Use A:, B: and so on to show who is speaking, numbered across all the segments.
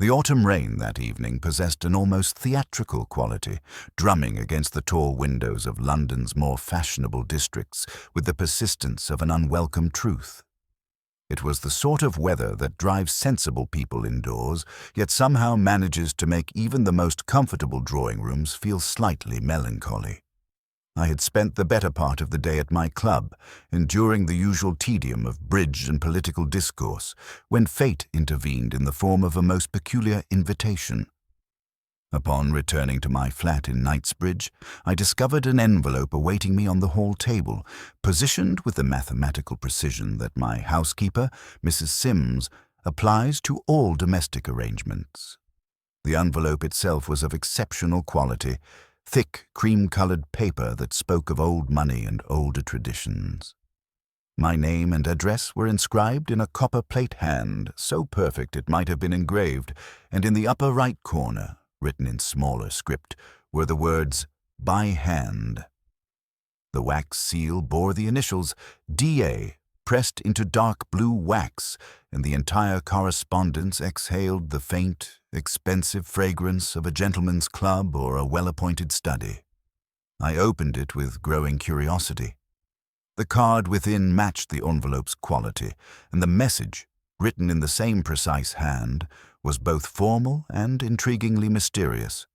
A: The autumn rain that evening possessed an almost theatrical quality, drumming against the tall windows of London's more fashionable districts with the persistence of an unwelcome truth. It was the sort of weather that drives sensible people indoors, yet somehow manages to make even the most comfortable drawing rooms feel slightly melancholy. I had spent the better part of the day at my club, enduring the usual tedium of bridge and political discourse, when fate intervened in the form of a most peculiar invitation. Upon returning to my flat in Knightsbridge, I discovered an envelope awaiting me on the hall table, positioned with the mathematical precision that my housekeeper, Mrs. Sims, applies to all domestic arrangements. The envelope itself was of exceptional quality, thick, cream-colored paper that spoke of old money and older traditions. My name and address were inscribed in a copper-plate hand, so perfect it might have been engraved, and in the upper right corner, written in smaller script, were the words, "By hand." The wax seal bore the initials D.A. pressed into dark blue wax, and the entire correspondence exhaled the faint, expensive fragrance of a gentleman's club or a well-appointed study. I opened it with growing curiosity. The card within matched the envelope's quality, and the message, written in the same precise hand, was both formal and intriguingly mysterious.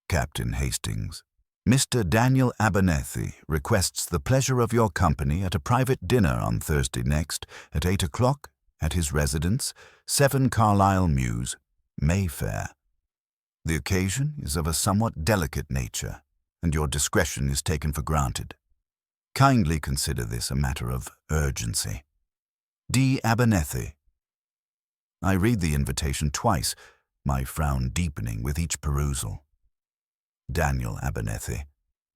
A: Captain Hastings, Mr. Daniel Abernethy requests the pleasure of your company at a private dinner on Thursday next at 8 o'clock at his residence, 7 Carlisle Mews, Mayfair. The occasion is of a somewhat delicate nature, and your discretion is taken for granted. Kindly consider this a matter of urgency. D. Abernethy. I read the invitation twice, my frown deepening with each perusal. Daniel Abernethy.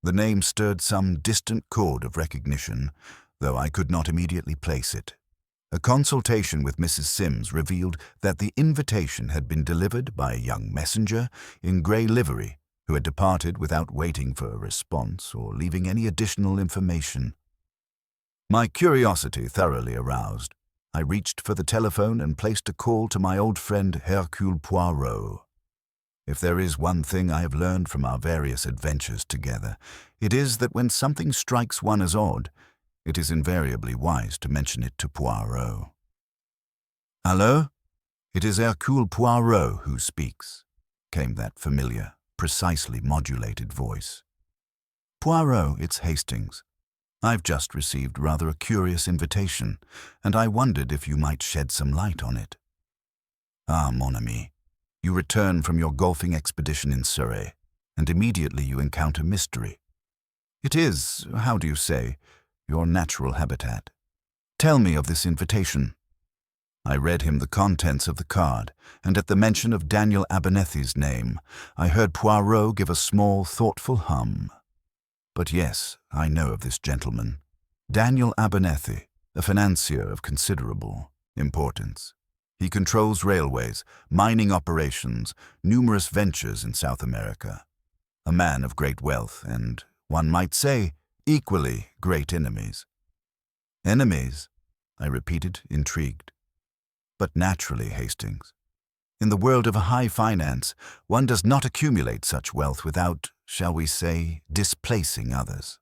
A: The name stirred some distant chord of recognition, though I could not immediately place it. A consultation with Mrs. Sims revealed that the invitation had been delivered by a young messenger in grey livery, who had departed without waiting for a response or leaving any additional information. My curiosity thoroughly aroused, I reached for the telephone and placed a call to my old friend Hercule Poirot. If there is one thing I have learned from our various adventures together, it is that when something strikes one as odd, it is invariably wise to mention it to Poirot. "Hello? It is Hercule Poirot who speaks," came that familiar, precisely modulated voice. "Poirot, it's Hastings. I've just received rather a curious invitation, and I wondered if you might shed some light on it." "Ah, mon ami, you return from your golfing expedition in Surrey, and immediately you encounter mystery. It is, how do you say, your natural habitat. Tell me of this invitation." I read him the contents of the card, and at the mention of Daniel Abernethy's name, I heard Poirot give a small, thoughtful hum. "But yes, I know of this gentleman. Daniel Abernethy, a financier of considerable importance. He controls railways, mining operations, numerous ventures in South America. A man of great wealth and, one might say, equally great enemies." "Enemies?" I repeated, intrigued. "But naturally, Hastings. In the world of high finance, one does not accumulate such wealth without, shall we say, displacing others.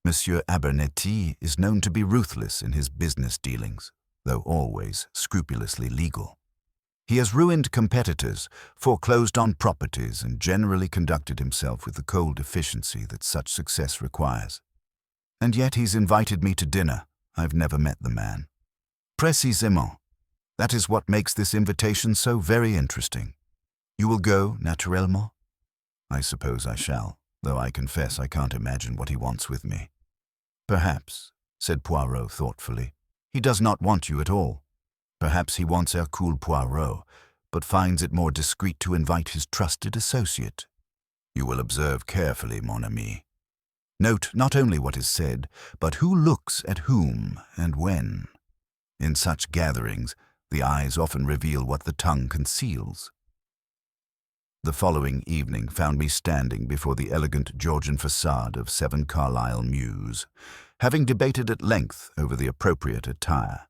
A: Monsieur Abernethy is known to be ruthless in his business dealings, though always scrupulously legal. He has ruined competitors, foreclosed on properties, and generally conducted himself with the cold efficiency that such success requires. And yet he's invited me to dinner. I've never met the man. Précisément. That is what makes this invitation so very interesting. You will go, naturellement?" "I suppose I shall, though I confess I can't imagine what he wants with me." "Perhaps," said Poirot thoughtfully, "he does not want you at all. Perhaps he wants Hercule Poirot, but finds it more discreet to invite his trusted associate. You will observe carefully, mon ami. Note not only what is said, but who looks at whom and when. In such gatherings, the eyes often reveal what the tongue conceals." The following evening found me standing before the elegant Georgian facade of 7 Carlisle Mews, having debated at length over the appropriate attire.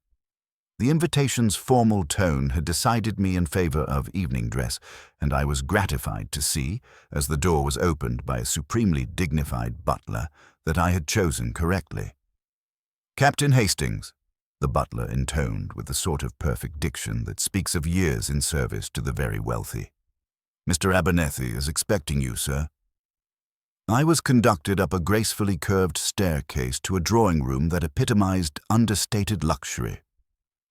A: The invitation's formal tone had decided me in favor of evening dress, and I was gratified to see, as the door was opened by a supremely dignified butler, that I had chosen correctly. "Captain Hastings," the butler intoned with the sort of perfect diction that speaks of years in service to the very wealthy. "Mr. Abernethy is expecting you, sir." I was conducted up a gracefully curved staircase to a drawing-room that epitomized understated luxury.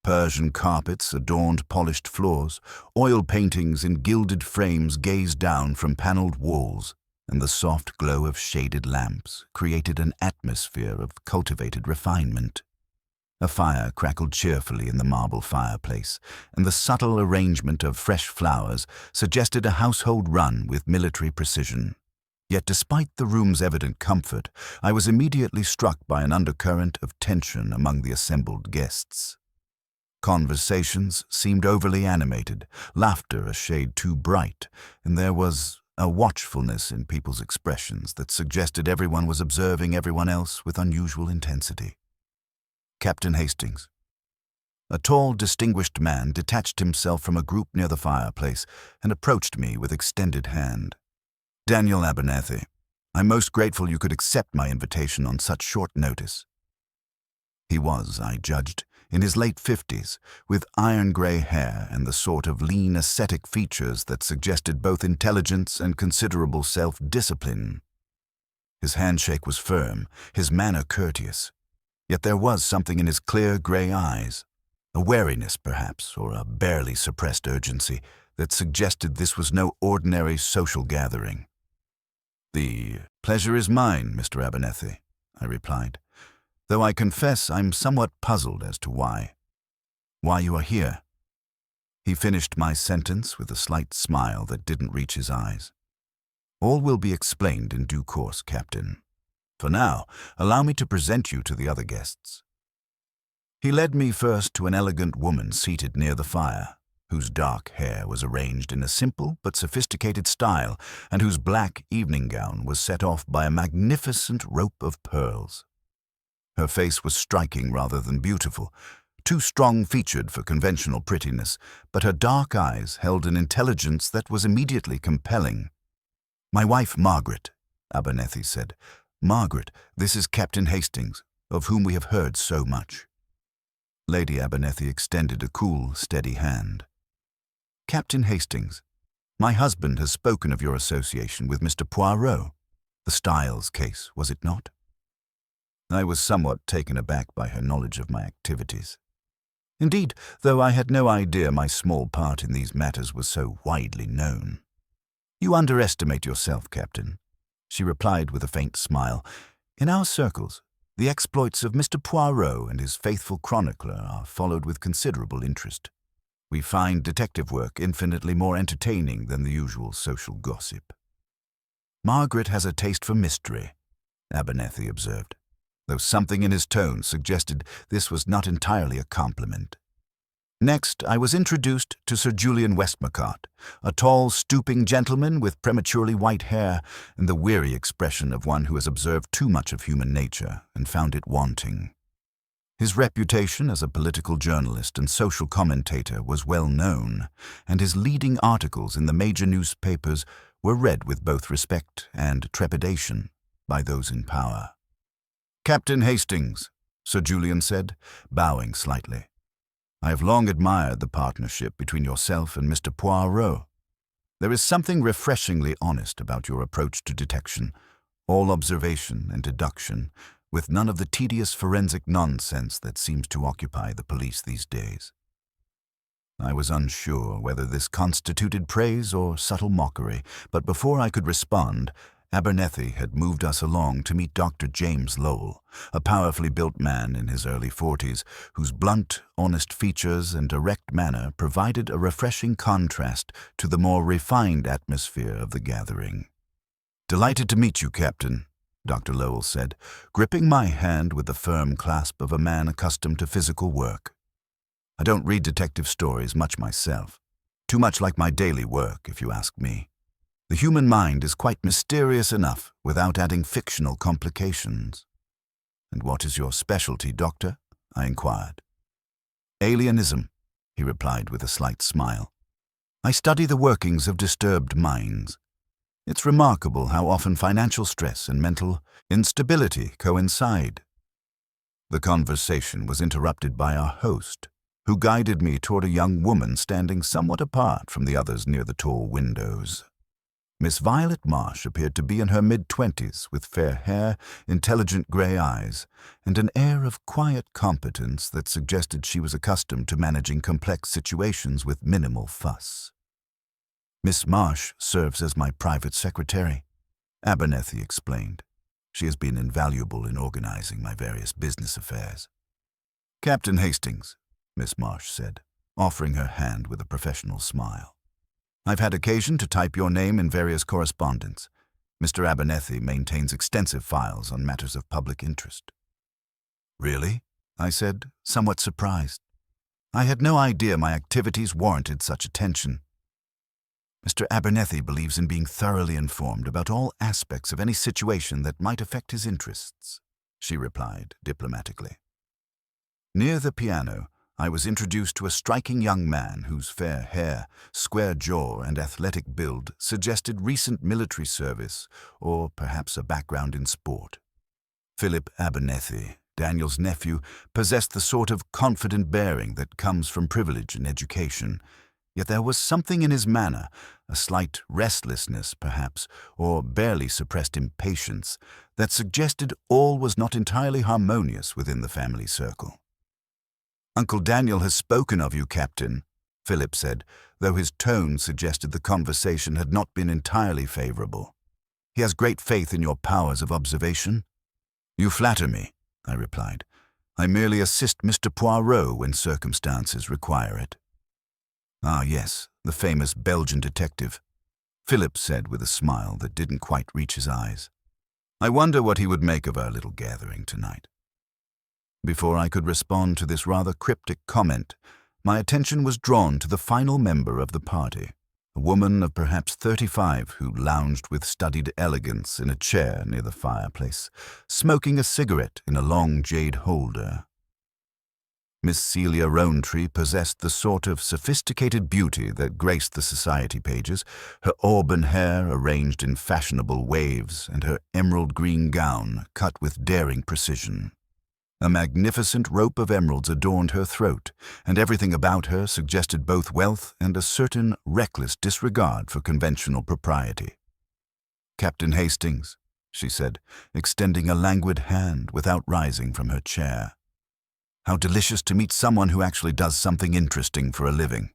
A: Persian carpets adorned polished floors, oil paintings in gilded frames gazed down from paneled walls, and the soft glow of shaded lamps created an atmosphere of cultivated refinement. A fire crackled cheerfully in the marble fireplace, and the subtle arrangement of fresh flowers suggested a household run with military precision. Yet despite the room's evident comfort, I was immediately struck by an undercurrent of tension among the assembled guests. Conversations seemed overly animated, laughter a shade too bright, and there was a watchfulness in people's expressions that suggested everyone was observing everyone else with unusual intensity. "Captain Hastings." A tall, distinguished man detached himself from a group near the fireplace and approached me with extended hand. "Daniel Abernethy, I'm most grateful you could accept my invitation on such short notice." He was, I judged, in his late 50s, with iron-gray hair and the sort of lean ascetic features that suggested both intelligence and considerable self-discipline. His handshake was firm, his manner courteous, yet there was something in his clear gray eyes, a wariness perhaps, or a barely suppressed urgency, that suggested this was no ordinary social gathering. "The pleasure is mine, Mr. Abernethy," I replied, "though I confess I'm somewhat puzzled as to why you are here." He finished my sentence with a slight smile that didn't reach his eyes. "All will be explained in due course, Captain. For now, allow me to present you to the other guests." He led me first to an elegant woman seated near the fire, whose dark hair was arranged in a simple but sophisticated style, and whose black evening gown was set off by a magnificent rope of pearls. Her face was striking rather than beautiful, too strong-featured for conventional prettiness, but her dark eyes held an intelligence that was immediately compelling. "My wife, Margaret," Abernethy said. "Margaret, this is Captain Hastings, of whom we have heard so much." Lady Abernethy extended a cool, steady hand. "Captain Hastings, my husband has spoken of your association with Mr. Poirot. The Styles case, was it not?" I was somewhat taken aback by her knowledge of my activities. Indeed, though I had no idea my small part in these matters was so widely known. "You underestimate yourself, Captain," she replied with a faint smile. "In our circles, the exploits of Mr. Poirot and his faithful chronicler are followed with considerable interest. We find detective work infinitely more entertaining than the usual social gossip." "Margaret has a taste for mystery," Abernethy observed, though something in his tone suggested this was not entirely a compliment. Next, I was introduced to Sir Julian Westmacott, a tall, stooping gentleman with prematurely white hair and the weary expression of one who has observed too much of human nature and found it wanting. His reputation as a political journalist and social commentator was well known, and his leading articles in the major newspapers were read with both respect and trepidation by those in power. "Captain Hastings," Sir Julian said, bowing slightly. "I have long admired the partnership between yourself and Mr. Poirot. There is something refreshingly honest about your approach to detection, all observation and deduction, with none of the tedious forensic nonsense that seems to occupy the police these days." I was unsure whether this constituted praise or subtle mockery, but before I could respond, Abernethy had moved us along to meet Dr. James Lowell, a powerfully built man in his early 40s, whose blunt, honest features and direct manner provided a refreshing contrast to the more refined atmosphere of the gathering. "Delighted to meet you, Captain," Dr. Lowell said, gripping my hand with the firm clasp of a man accustomed to physical work. "I don't read detective stories much myself. Too much like my daily work, if you ask me. The human mind is quite mysterious enough without adding fictional complications." "And what is your specialty, Doctor?" I inquired. Alienism, he replied with a slight smile. I study the workings of disturbed minds. It's remarkable how often financial stress and mental instability coincide. The conversation was interrupted by our host, who guided me toward a young woman standing somewhat apart from the others near the tall windows. Miss Violet Marsh appeared to be in her mid-20s, with fair hair, intelligent grey eyes, and an air of quiet competence that suggested she was accustomed to managing complex situations with minimal fuss. Miss Marsh serves as my private secretary, Abernethy explained. She has been invaluable in organizing my various business affairs. Captain Hastings, Miss Marsh said, offering her hand with a professional smile. I've had occasion to type your name in various correspondence. Mr. Abernethy maintains extensive files on matters of public interest. Really? I said, somewhat surprised. I had no idea my activities warranted such attention. Mr. Abernethy believes in being thoroughly informed about all aspects of any situation that might affect his interests, she replied diplomatically. Near the piano, I was introduced to a striking young man whose fair hair, square jaw, and athletic build suggested recent military service or perhaps a background in sport. Philip Abernethy, Daniel's nephew, possessed the sort of confident bearing that comes from privilege and education, yet there was something in his manner, a slight restlessness perhaps, or barely suppressed impatience, that suggested all was not entirely harmonious within the family circle. Uncle Daniel has spoken of you, Captain, Philip said, though his tone suggested the conversation had not been entirely favorable. He has great faith in your powers of observation. You flatter me, I replied. I merely assist Mr. Poirot when circumstances require it. Ah, yes, the famous Belgian detective, Philip said with a smile that didn't quite reach his eyes. I wonder what he would make of our little gathering tonight. Before I could respond to this rather cryptic comment, my attention was drawn to the final member of the party, a woman of perhaps 35 who lounged with studied elegance in a chair near the fireplace, smoking a cigarette in a long jade holder. Miss Celia Rowntree possessed the sort of sophisticated beauty that graced the society pages, her auburn hair arranged in fashionable waves and her emerald green gown cut with daring precision. A magnificent rope of emeralds adorned her throat, and everything about her suggested both wealth and a certain reckless disregard for conventional propriety. Captain Hastings, she said, extending a languid hand without rising from her chair. How delicious to meet someone who actually does something interesting for a living.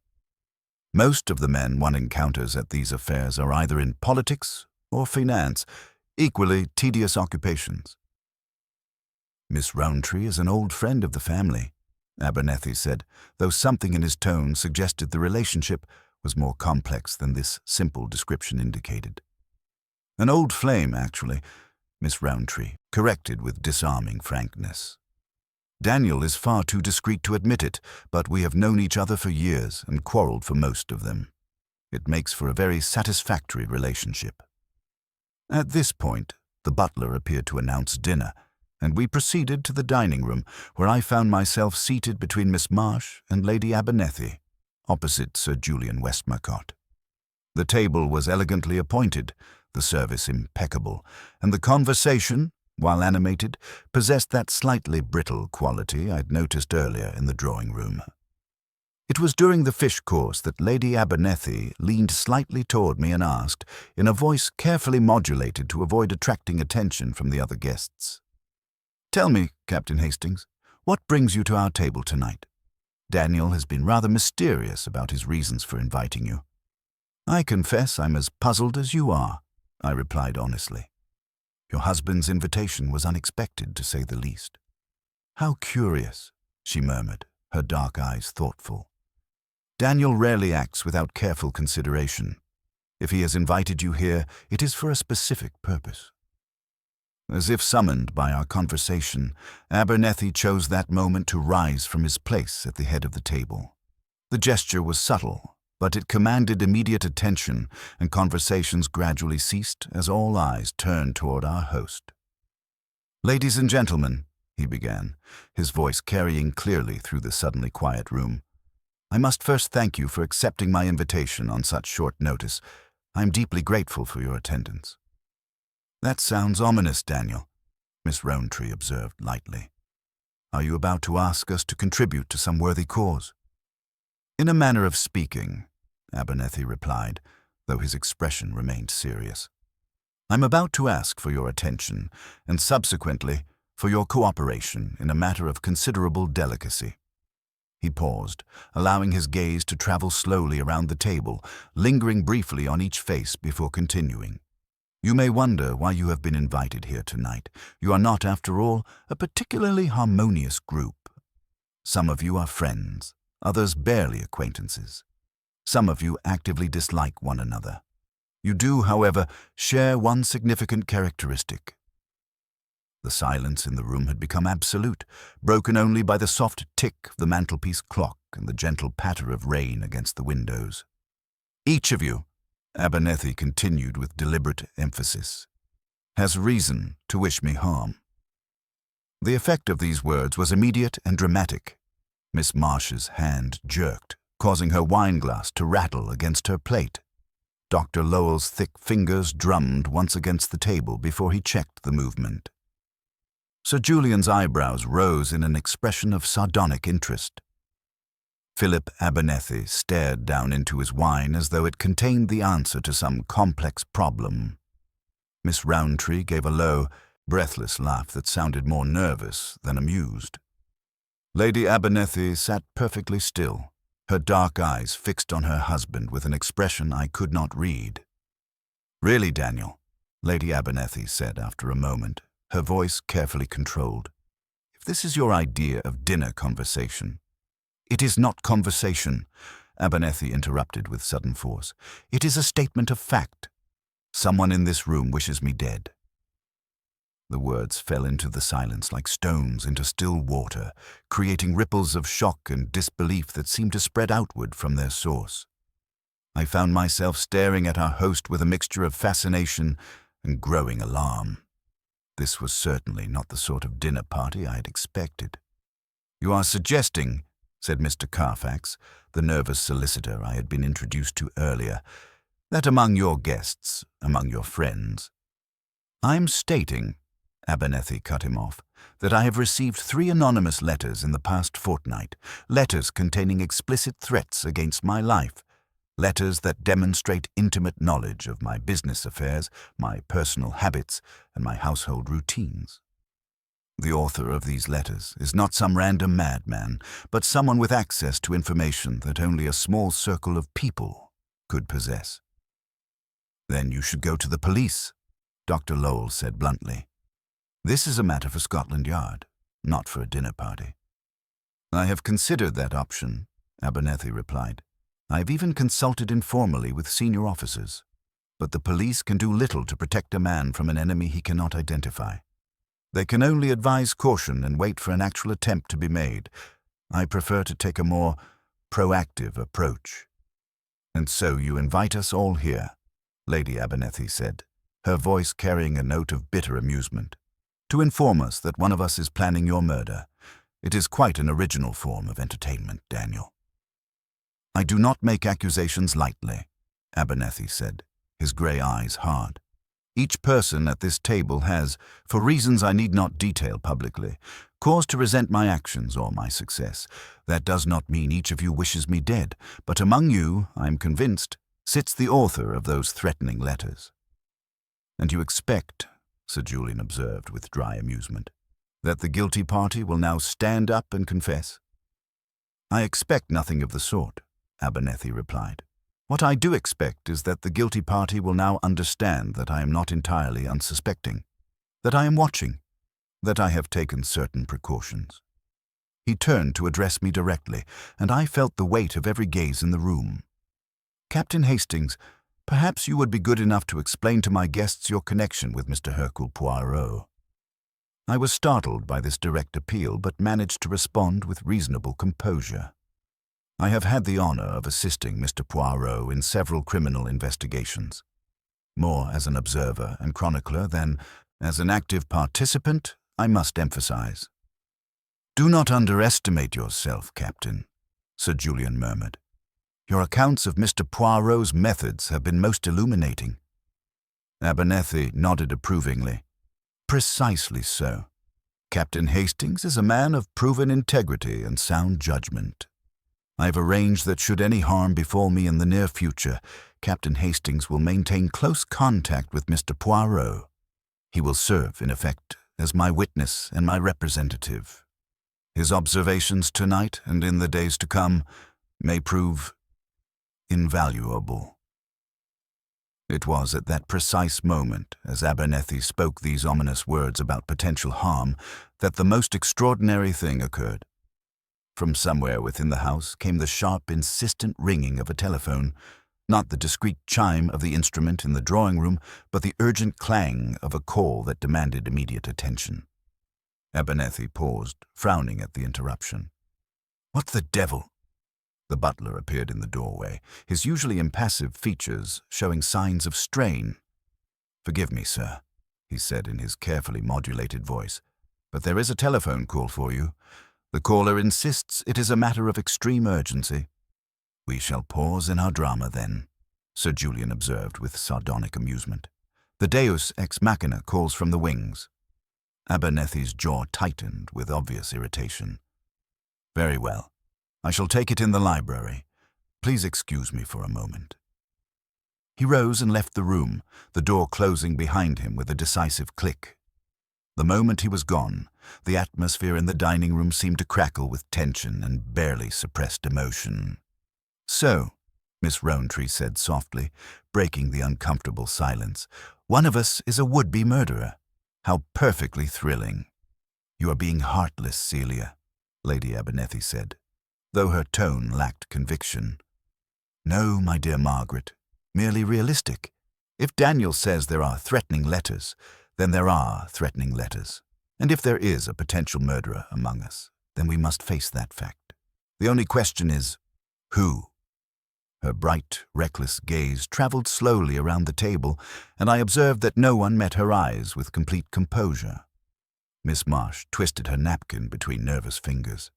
A: Most of the men one encounters at these affairs are either in politics or finance, equally tedious occupations. Miss Rowntree is an old friend of the family, Abernethy said, though something in his tone suggested the relationship was more complex than this simple description indicated. An old flame, actually, Miss Rowntree corrected with disarming frankness. Daniel is far too discreet to admit it, but we have known each other for years and quarreled for most of them. It makes for a very satisfactory relationship. At this point, the butler appeared to announce dinner, and we proceeded to the dining room, where I found myself seated between Miss Marsh and Lady Abernethy, opposite Sir Julian Westmacott. The table was elegantly appointed, the service impeccable, and the conversation, while animated, possessed that slightly brittle quality I'd noticed earlier in the drawing-room. It was during the fish course that Lady Abernethy leaned slightly toward me and asked, in a voice carefully modulated to avoid attracting attention from the other guests, "Tell me, Captain Hastings, what brings you to our table tonight? Daniel has been rather mysterious about his reasons for inviting you." "I confess I'm as puzzled as you are," I replied honestly. "Your husband's invitation was unexpected, to say the least." "How curious," she murmured, her dark eyes thoughtful. "Daniel rarely acts without careful consideration. If he has invited you here, it is for a specific purpose." As if summoned by our conversation, Abernethy chose that moment to rise from his place at the head of the table. The gesture was subtle, but it commanded immediate attention, and conversations gradually ceased as all eyes turned toward our host. "Ladies and gentlemen," he began, his voice carrying clearly through the suddenly quiet room. "I must first thank you for accepting my invitation on such short notice. I am deeply grateful for your attendance." "That sounds ominous, Daniel," Miss Rowntree observed lightly. "Are you about to ask us to contribute to some worthy cause?" "In a manner of speaking," Abernethy replied, though his expression remained serious. "I'm about to ask for your attention, and subsequently for your cooperation in a matter of considerable delicacy." He paused, allowing his gaze to travel slowly around the table, lingering briefly on each face before continuing. "You may wonder why you have been invited here tonight. You are not, after all, a particularly harmonious group. Some of you are friends, others barely acquaintances. Some of you actively dislike one another. You do, however, share one significant characteristic." The silence in the room had become absolute, broken only by the soft tick of the mantelpiece clock and the gentle patter of rain against the windows. "Each of you," Abernethy continued with deliberate emphasis, "has reason to wish me harm." The effect of these words was immediate and dramatic. Miss Marsh's hand jerked, causing her wineglass to rattle against her plate. Dr. Lowell's thick fingers drummed once against the table before he checked the movement. Sir Julian's eyebrows rose in an expression of sardonic interest. Philip Abernethy stared down into his wine as though it contained the answer to some complex problem. Miss Rowntree gave a low, breathless laugh that sounded more nervous than amused. Lady Abernethy sat perfectly still, her dark eyes fixed on her husband with an expression I could not read. "Really, Daniel," Lady Abernethy said after a moment, her voice carefully controlled, "if this is your idea of dinner conversation—" "It is not conversation," Abernethy interrupted with sudden force. "It is a statement of fact. Someone in this room wishes me dead." The words fell into the silence like stones into still water, creating ripples of shock and disbelief that seemed to spread outward from their source. I found myself staring at our host with a mixture of fascination and growing alarm. This was certainly not the sort of dinner party I had expected. "You are suggesting," said Mr. Carfax, the nervous solicitor I had been introduced to earlier, "that among your guests, among your friends—" "I'm stating," Abernethy cut him off, "that I have received 3 anonymous letters in the past fortnight, letters containing explicit threats against my life, letters that demonstrate intimate knowledge of my business affairs, my personal habits, and my household routines. The author of these letters is not some random madman, but someone with access to information that only a small circle of people could possess." "Then you should go to the police," Dr. Lowell said bluntly. "This is a matter for Scotland Yard, not for a dinner party." "I have considered that option," Abernethy replied. "I have even consulted informally with senior officers. But the police can do little to protect a man from an enemy he cannot identify. They can only advise caution and wait for an actual attempt to be made. I prefer to take a more proactive approach." "And so you invite us all here," Lady Abernethy said, her voice carrying a note of bitter amusement, "to inform us that one of us is planning your murder. It is quite an original form of entertainment, Daniel." "I do not make accusations lightly," Abernethy said, his grey eyes hard. "Each person at this table has, for reasons I need not detail publicly, cause to resent my actions or my success. That does not mean each of you wishes me dead, but among you, I am convinced, sits the author of those threatening letters." "And you expect," Sir Julian observed with dry amusement, "that the guilty party will now stand up and confess?" "I expect nothing of the sort," Abernethy replied. "What I do expect is that the guilty party will now understand that I am not entirely unsuspecting, that I am watching, that I have taken certain precautions." He turned to address me directly, and I felt the weight of every gaze in the room. "Captain Hastings, perhaps you would be good enough to explain to my guests your connection with Mr. Hercule Poirot." I was startled by this direct appeal, but managed to respond with reasonable composure. "I have had the honor of assisting Mr. Poirot in several criminal investigations. More as an observer and chronicler than as an active participant, I must emphasize. "Do not underestimate yourself, Captain," Sir Julian murmured. "Your accounts of Mr. Poirot's methods have been most illuminating." Abernethy nodded approvingly. "Precisely so. Captain Hastings is a man of proven integrity and sound judgment. I've arranged that should any harm befall me in the near future, Captain Hastings will maintain close contact with Mr. Poirot. He will serve, in effect, as my witness and my representative. His observations tonight and in the days to come may prove invaluable." It was at that precise moment, as Abernethy spoke these ominous words about potential harm, that the most extraordinary thing occurred. From somewhere within the house came the sharp, insistent ringing of a telephone, not the discreet chime of the instrument in the drawing-room, but the urgent clang of a call that demanded immediate attention. Abernethy paused, frowning at the interruption. "What the devil?" The butler appeared in the doorway, his usually impassive features showing signs of strain. "Forgive me, sir," he said in his carefully modulated voice, "but there is a telephone call for you. The caller insists it is a matter of extreme urgency." "We shall pause in our drama, then," Sir Julian observed with sardonic amusement. "The Deus ex machina calls from the wings." Abernethy's jaw tightened with obvious irritation. "Very well. I shall take it in the library. Please excuse me for a moment." He rose and left the room, the door closing behind him with a decisive click. The moment he was gone, the atmosphere in the dining room seemed to crackle with tension and barely suppressed emotion. "So," Miss Rowntree said softly, breaking the uncomfortable silence, "one of us is a would-be murderer. How perfectly thrilling." "You are being heartless, Celia," Lady Abernethy said, though her tone lacked conviction. "No, my dear Margaret, merely realistic. If Daniel says there are threatening letters, then there are threatening letters. And if there is a potential murderer among us, then we must face that fact. The only question is, who?" Her bright, reckless gaze traveled slowly around the table, and I observed that no one met her eyes with complete composure. Miss Marsh twisted her napkin between nervous fingers.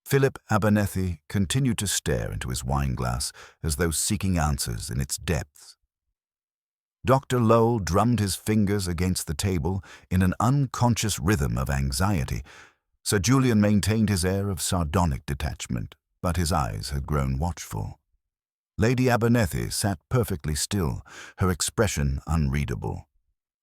A: Philip Abernethy continued to stare into his wine-glass as though seeking answers in its depths. Dr. Lowell drummed his fingers against the table in an unconscious rhythm of anxiety. Sir Julian maintained his air of sardonic detachment, but his eyes had grown watchful. Lady Abernethy sat perfectly still, her expression unreadable.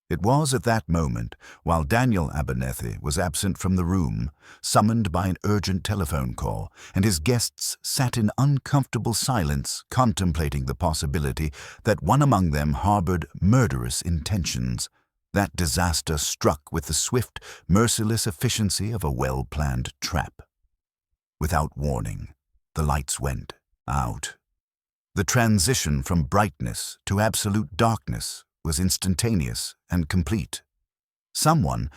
A: It was at that moment, while Daniel Abernethy was absent from the room, summoned by an urgent telephone call, and his guests sat in uncomfortable silence contemplating the possibility that one among them harbored murderous intentions, that disaster struck with the swift, merciless efficiency of a well-planned trap. Without warning, the lights went out. The transition from brightness to absolute darkness was instantaneous and complete. Someone,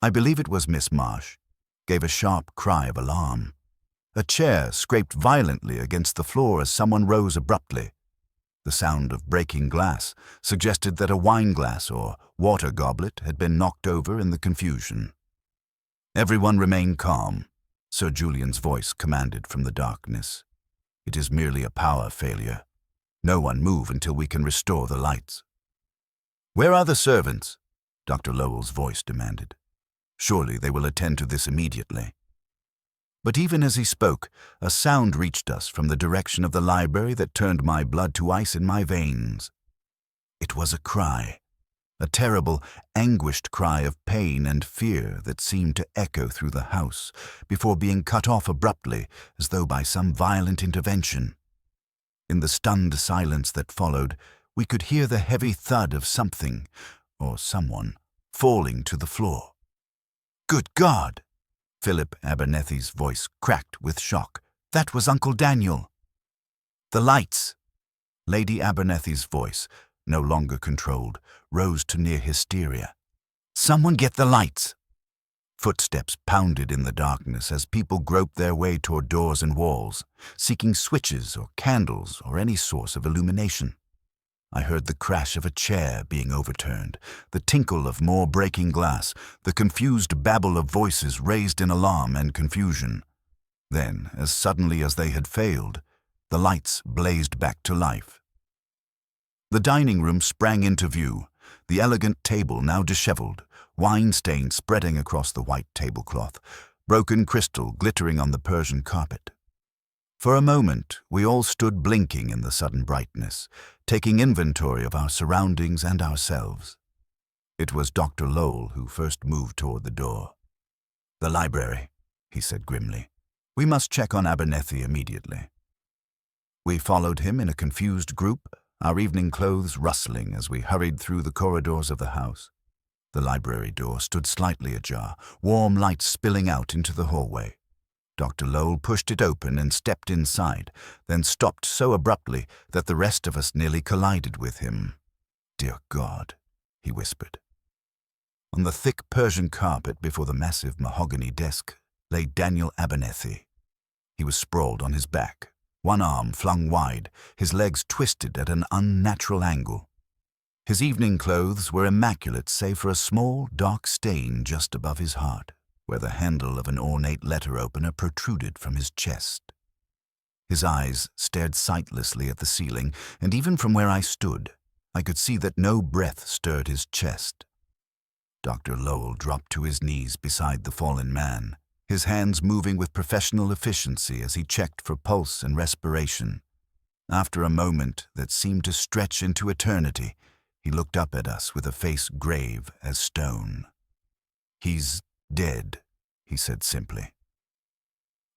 A: I believe it was Miss Marsh, gave a sharp cry of alarm. A chair scraped violently against the floor as someone rose abruptly. The sound of breaking glass suggested that a wine-glass or water goblet had been knocked over in the confusion. "Everyone remain calm," Sir Julian's voice commanded from the darkness. "It is merely a power failure. No one move until we can restore the lights." "Where are the servants?" Dr. Lowell's voice demanded. "Surely they will attend to this immediately." But even as he spoke, a sound reached us from the direction of the library that turned my blood to ice in my veins. It was a cry, a terrible, anguished cry of pain and fear that seemed to echo through the house before being cut off abruptly as though by some violent intervention. In the stunned silence that followed, we could hear the heavy thud of something, or someone, falling to the floor. "Good God!" Philip Abernethy's voice cracked with shock. "That was Uncle Daniel." "The lights!" Lady Abernethy's voice, no longer controlled, rose to near hysteria. "Someone get the lights!" Footsteps pounded in the darkness as people groped their way toward doors and walls, seeking switches or candles or any source of illumination. I heard the crash of a chair being overturned, the tinkle of more breaking glass, the confused babble of voices raised in alarm and confusion. Then, as suddenly as they had failed, the lights blazed back to life. The dining room sprang into view, the elegant table now disheveled, wine stains spreading across the white tablecloth, broken crystal glittering on the Persian carpet. For a moment, we all stood blinking in the sudden brightness, taking inventory of our surroundings and ourselves. It was Dr. Lowell who first moved toward the door. "The library," he said grimly. "We must check on Abernethy immediately." We followed him in a confused group, our evening clothes rustling as we hurried through the corridors of the house. The library door stood slightly ajar, warm light spilling out into the hallway. Dr. Lowell pushed it open and stepped inside, then stopped so abruptly that the rest of us nearly collided with him. "Dear God," he whispered. On the thick Persian carpet before the massive mahogany desk lay Daniel Abernethy. He was sprawled on his back, one arm flung wide, his legs twisted at an unnatural angle. His evening clothes were immaculate save for a small, dark stain just above his heart, where the handle of an ornate letter opener protruded from his chest. His eyes stared sightlessly at the ceiling, and even from where I stood, I could see that no breath stirred his chest. Dr. Lowell dropped to his knees beside the fallen man, his hands moving with professional efficiency as he checked for pulse and respiration. After a moment that seemed to stretch into eternity, he looked up at us with a face grave as stone. "He's dead," he said simply.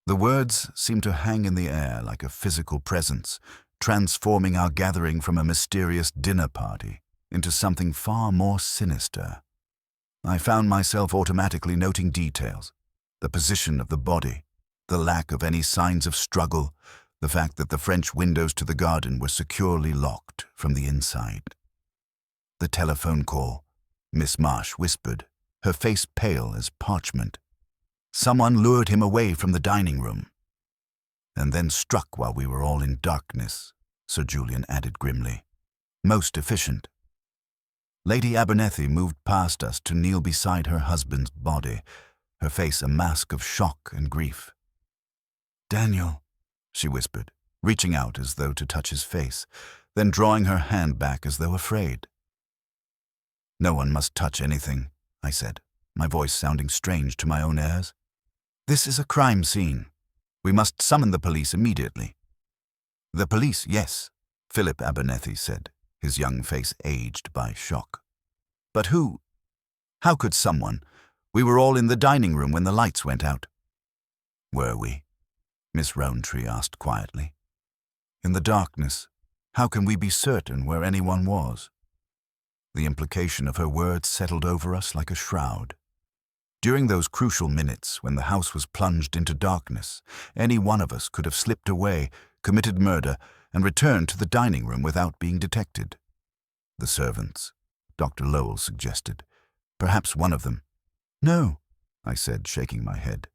A: The words seemed to hang in the air like a physical presence, transforming our gathering from a mysterious dinner party into something far more sinister. I found myself automatically noting details: the position of the body, the lack of any signs of struggle, the fact that the French windows to the garden were securely locked from the inside. "The telephone call," Miss Marsh whispered, her face pale as parchment. "Someone lured him away from the dining room." "And then struck while we were all in darkness," Sir Julian added grimly. "Most efficient." Lady Abernethy moved past us to kneel beside her husband's body, her face a mask of shock and grief. "Daniel," she whispered, reaching out as though to touch his face, then drawing her hand back as though afraid. "No one must touch anything," I said, my voice sounding strange to my own ears. "This is a crime scene. We must summon the police immediately." "The police, yes," Philip Abernethy said, his young face aged by shock. "But who? How could someone? We were all in the dining room when the lights went out." "Were we?" Miss Rowntree asked quietly. "In the darkness, how can we be certain where anyone was?" The implication of her words settled over us like a shroud. During those crucial minutes when the house was plunged into darkness, any one of us could have slipped away, committed murder, and returned to the dining room without being detected. "The servants," Dr. Lowell suggested. "Perhaps one of them." "No," I said, shaking my head.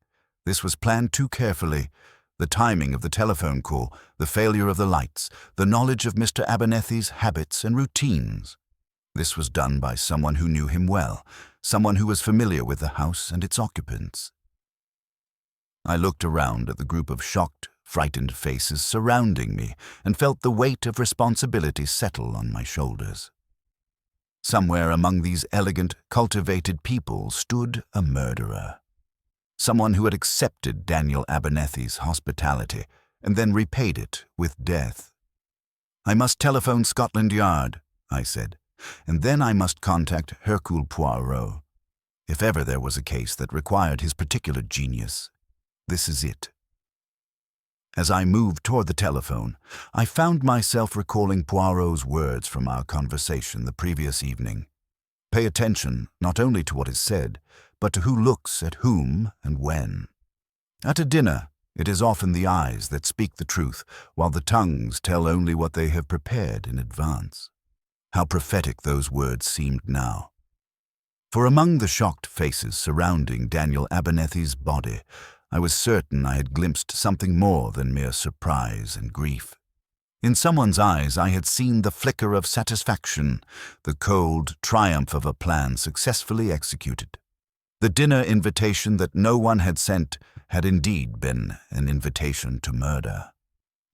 A: "This was planned too carefully. The timing of the telephone call, the failure of the lights, the knowledge of Mr. Abernethy's habits and routines. This was done by someone who knew him well, someone who was familiar with the house and its occupants." I looked around at the group of shocked, frightened faces surrounding me and felt the weight of responsibility settle on my shoulders. Somewhere among these elegant, cultivated people stood a murderer. Someone who had accepted Daniel Abernethy's hospitality and then repaid it with death. "I must telephone Scotland Yard," I said, "and then I must contact Hercule Poirot. If ever there was a case that required his particular genius, this is it." As I moved toward the telephone, I found myself recalling Poirot's words from our conversation the previous evening. Pay attention not only to what is said, but to who looks at whom and when. At a dinner, it is often the eyes that speak the truth, while the tongues tell only what they have prepared in advance. How prophetic those words seemed now. For among the shocked faces surrounding Daniel Abernethy's body, I was certain I had glimpsed something more than mere surprise and grief. In someone's eyes I had seen the flicker of satisfaction, the cold triumph of a plan successfully executed. The dinner invitation that no one had sent had indeed been an invitation to murder.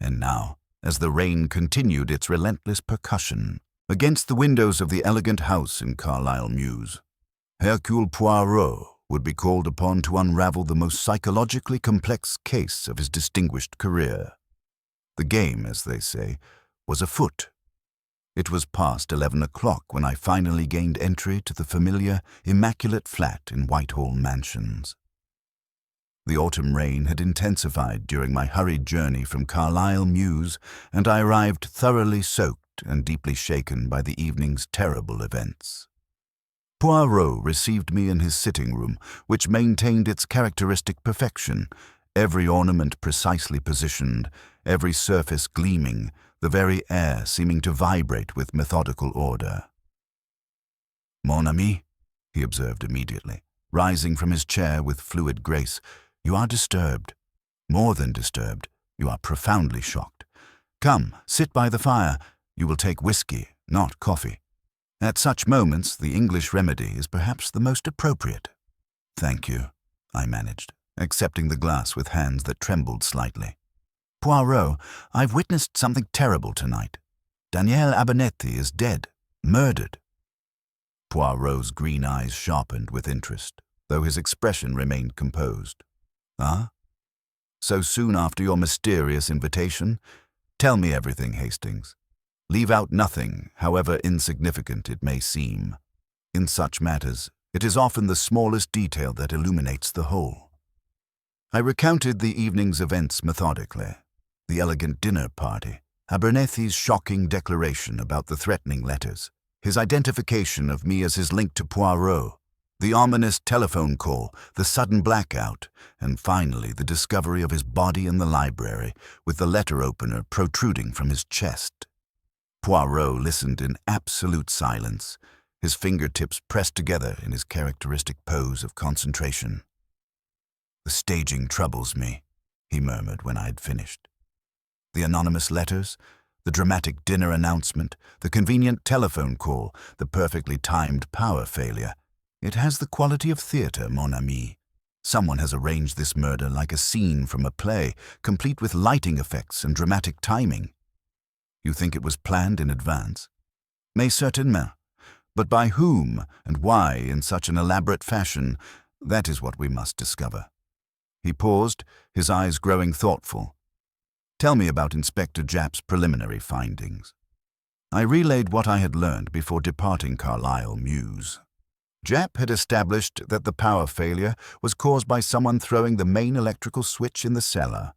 A: And now, as the rain continued its relentless percussion against the windows of the elegant house in Carlisle Mews, Hercule Poirot would be called upon to unravel the most psychologically complex case of his distinguished career. The game, as they say, was afoot. It was past 11 o'clock when I finally gained entry to the familiar, immaculate flat in Whitehall Mansions. The autumn rain had intensified during my hurried journey from Carlisle Mews, and I arrived thoroughly soaked and deeply shaken by the evening's terrible events. Poirot received me in his sitting room, which maintained its characteristic perfection, every ornament precisely positioned, every surface gleaming, the very air seeming to vibrate with methodical order. "Mon ami," he observed immediately, rising from his chair with fluid grace, "you are disturbed. More than disturbed, you are profoundly shocked. Come, sit by the fire. You will take whiskey, not coffee. At such moments, the English remedy is perhaps the most appropriate." "Thank you," I managed, accepting the glass with hands that trembled slightly. "Poirot, I've witnessed something terrible tonight. Danielle Abernethy is dead, murdered." Poirot's green eyes sharpened with interest, though his expression remained composed. "Ah? So soon after your mysterious invitation? Tell me everything, Hastings. Leave out nothing, however insignificant it may seem. In such matters, it is often the smallest detail that illuminates the whole." I recounted the evening's events methodically. The elegant dinner party, Abernethy's shocking declaration about the threatening letters, his identification of me as his link to Poirot, the ominous telephone call, the sudden blackout, and finally the discovery of his body in the library, with the letter opener protruding from his chest. Poirot listened in absolute silence, his fingertips pressed together in his characteristic pose of concentration. "The staging troubles me," he murmured when I had finished. "The anonymous letters, the dramatic dinner announcement, the convenient telephone call, the perfectly timed power failure. It has the quality of theatre, mon ami. Someone has arranged this murder like a scene from a play, complete with lighting effects and dramatic timing. You think it was planned in advance? Mais certainement. But by whom and why in such an elaborate fashion, that is what we must discover." He paused, his eyes growing thoughtful. "Tell me about Inspector Japp's preliminary findings." I relayed what I had learned before departing Carlisle Mews. Japp had established that the power failure was caused by someone throwing the main electrical switch in the cellar.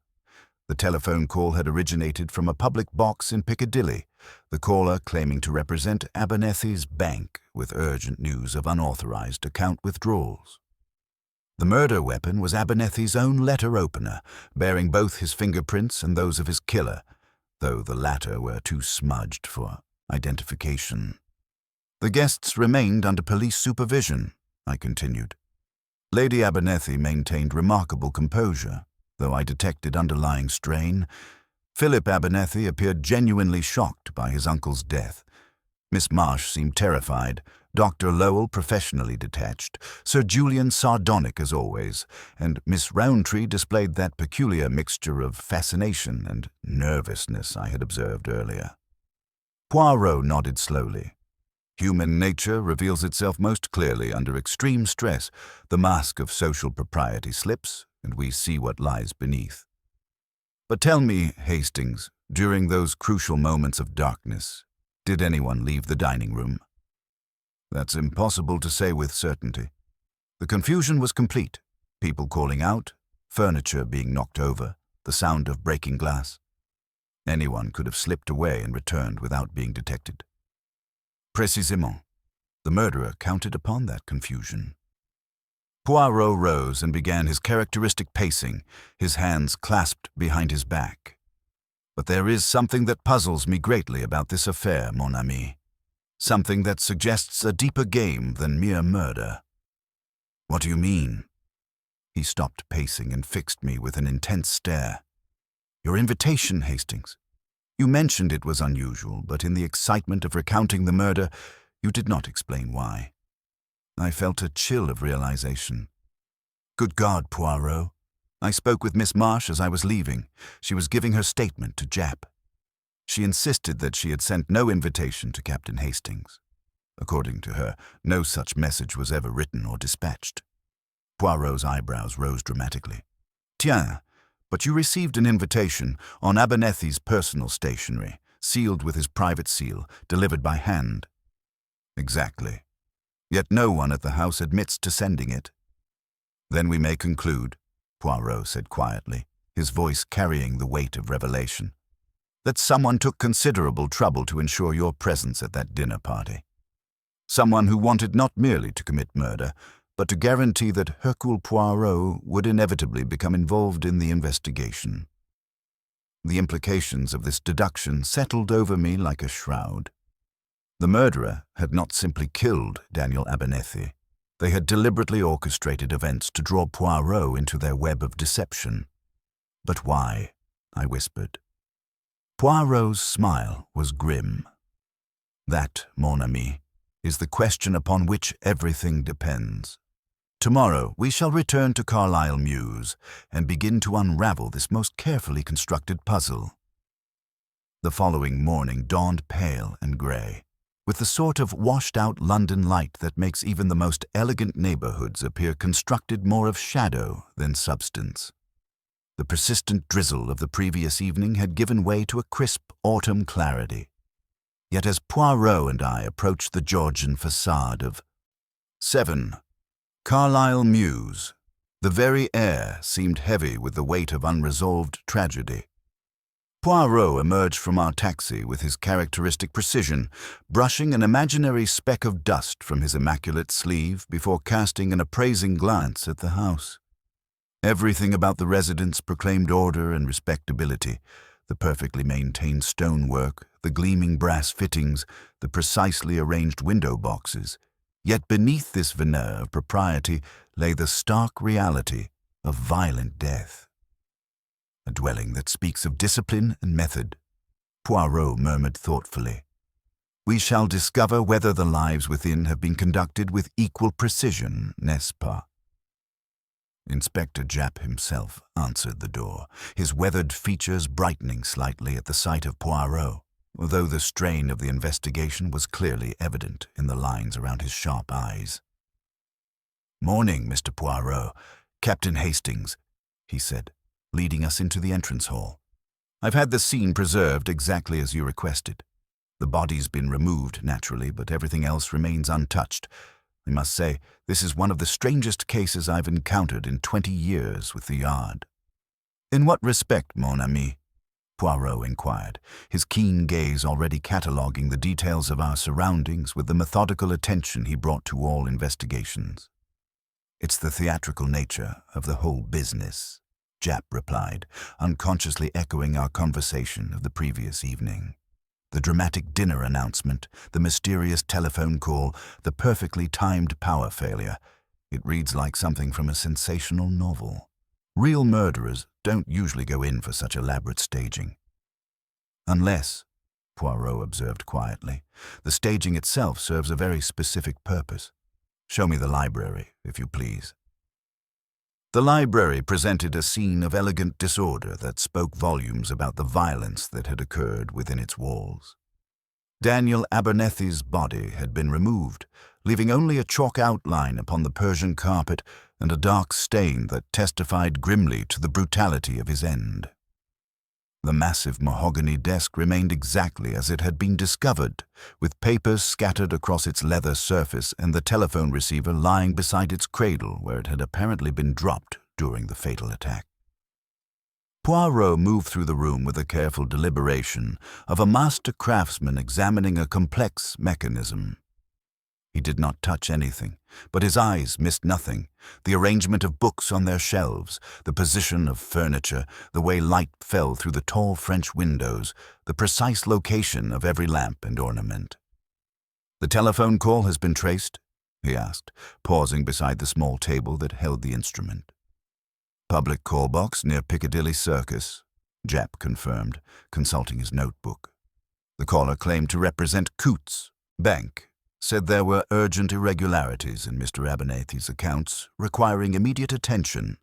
A: The telephone call had originated from a public box in Piccadilly, the caller claiming to represent Abernethy's bank with urgent news of unauthorized account withdrawals. The murder weapon was Abernethy's own letter opener, bearing both his fingerprints and those of his killer, though the latter were too smudged for identification. "The guests remained under police supervision," I continued. "Lady Abernethy maintained remarkable composure, though I detected underlying strain. Philip Abernethy appeared genuinely shocked by his uncle's death. Miss Marsh seemed terrified, Dr. Lowell professionally detached, Sir Julian sardonic as always, and Miss Rowntree displayed that peculiar mixture of fascination and nervousness I had observed earlier." Poirot nodded slowly. "Human nature reveals itself most clearly under extreme stress. The mask of social propriety slips, and we see what lies beneath. But tell me, Hastings, during those crucial moments of darkness, did anyone leave the dining room?" "That's impossible to say with certainty. The confusion was complete. People calling out, furniture being knocked over, the sound of breaking glass. Anyone could have slipped away and returned without being detected." "Précisément. The murderer counted upon that confusion." Poirot rose and began his characteristic pacing, his hands clasped behind his back. "But there is something that puzzles me greatly about this affair, mon ami. Something that suggests a deeper game than mere murder." "What do you mean?" He stopped pacing and fixed me with an intense stare. "Your invitation, Hastings. You mentioned it was unusual, but in the excitement of recounting the murder, you did not explain why. I felt a chill of realization. Good God, Poirot. I spoke with Miss Marsh as I was leaving. She was giving her statement to Jap. She insisted that she had sent no invitation to Captain Hastings. According to her, no such message was ever written or dispatched. Poirot's eyebrows rose dramatically. Tiens, but you received an invitation on Abernethy's personal stationery, sealed with his private seal, delivered by hand. Exactly. Yet no one at the house admits to sending it. Then we may conclude, Poirot said quietly, his voice carrying the weight of revelation, that someone took considerable trouble to ensure your presence at that dinner party. Someone who wanted not merely to commit murder, but to guarantee that Hercule Poirot would inevitably become involved in the investigation. The implications of this deduction settled over me like a shroud. The murderer had not simply killed Daniel Abernethy. They had deliberately orchestrated events to draw Poirot into their web of deception. But why? I whispered. Poirot's smile was grim. That, mon ami, is the question upon which everything depends. Tomorrow we shall return to Carlisle Mews and begin to unravel this most carefully constructed puzzle. The following morning dawned pale and grey, with the sort of washed-out London light that makes even the most elegant neighbourhoods appear constructed more of shadow than substance. The persistent drizzle of the previous evening had given way to a crisp autumn clarity. Yet as Poirot and I approached the Georgian facade of 7 Carlisle Mews, the very air seemed heavy with the weight of unresolved tragedy. Poirot emerged from our taxi with his characteristic precision, brushing an imaginary speck of dust from his immaculate sleeve before casting an appraising glance at the house. Everything about the residence proclaimed order and respectability: the perfectly maintained stonework, the gleaming brass fittings, the precisely arranged window boxes. Yet beneath this veneer of propriety lay the stark reality of violent death. A dwelling that speaks of discipline and method, Poirot murmured thoughtfully. We shall discover whether the lives within have been conducted with equal precision, n'est-ce pas? Inspector Japp himself answered the door, his weathered features brightening slightly at the sight of Poirot, although the strain of the investigation was clearly evident in the lines around his sharp eyes. Morning, Mr. Poirot. Captain Hastings, he said, leading us into the entrance hall. I've had the scene preserved exactly as you requested. The body's been removed, naturally, but everything else remains untouched. I must say, this is one of the strangest cases I've encountered in 20 years with the Yard. In what respect, mon ami? Poirot inquired, his keen gaze already cataloguing the details of our surroundings with the methodical attention he brought to all investigations. It's the theatrical nature of the whole business, Japp replied, unconsciously echoing our conversation of the previous evening. The dramatic dinner announcement, the mysterious telephone call, the perfectly timed power failure. It reads like something from a sensational novel. Real murderers don't usually go in for such elaborate staging. Unless, Poirot observed quietly, the staging itself serves a very specific purpose. Show me the library, if you please. The library presented a scene of elegant disorder that spoke volumes about the violence that had occurred within its walls. Daniel Abernethy's body had been removed, leaving only a chalk outline upon the Persian carpet and a dark stain that testified grimly to the brutality of his end. The massive mahogany desk remained exactly as it had been discovered, with papers scattered across its leather surface and the telephone receiver lying beside its cradle where it had apparently been dropped during the fatal attack. Poirot moved through the room with the careful deliberation of a master craftsman examining a complex mechanism. He did not touch anything, but his eyes missed nothing: the arrangement of books on their shelves, the position of furniture, the way light fell through the tall French windows, the precise location of every lamp and ornament. "The telephone call has been traced?" he asked, pausing beside the small table that held the instrument. "Public call box near Piccadilly Circus," Japp confirmed, consulting his notebook. The caller claimed to represent Coots Bank, said there were urgent irregularities in Mr. Abernethy's accounts requiring immediate attention.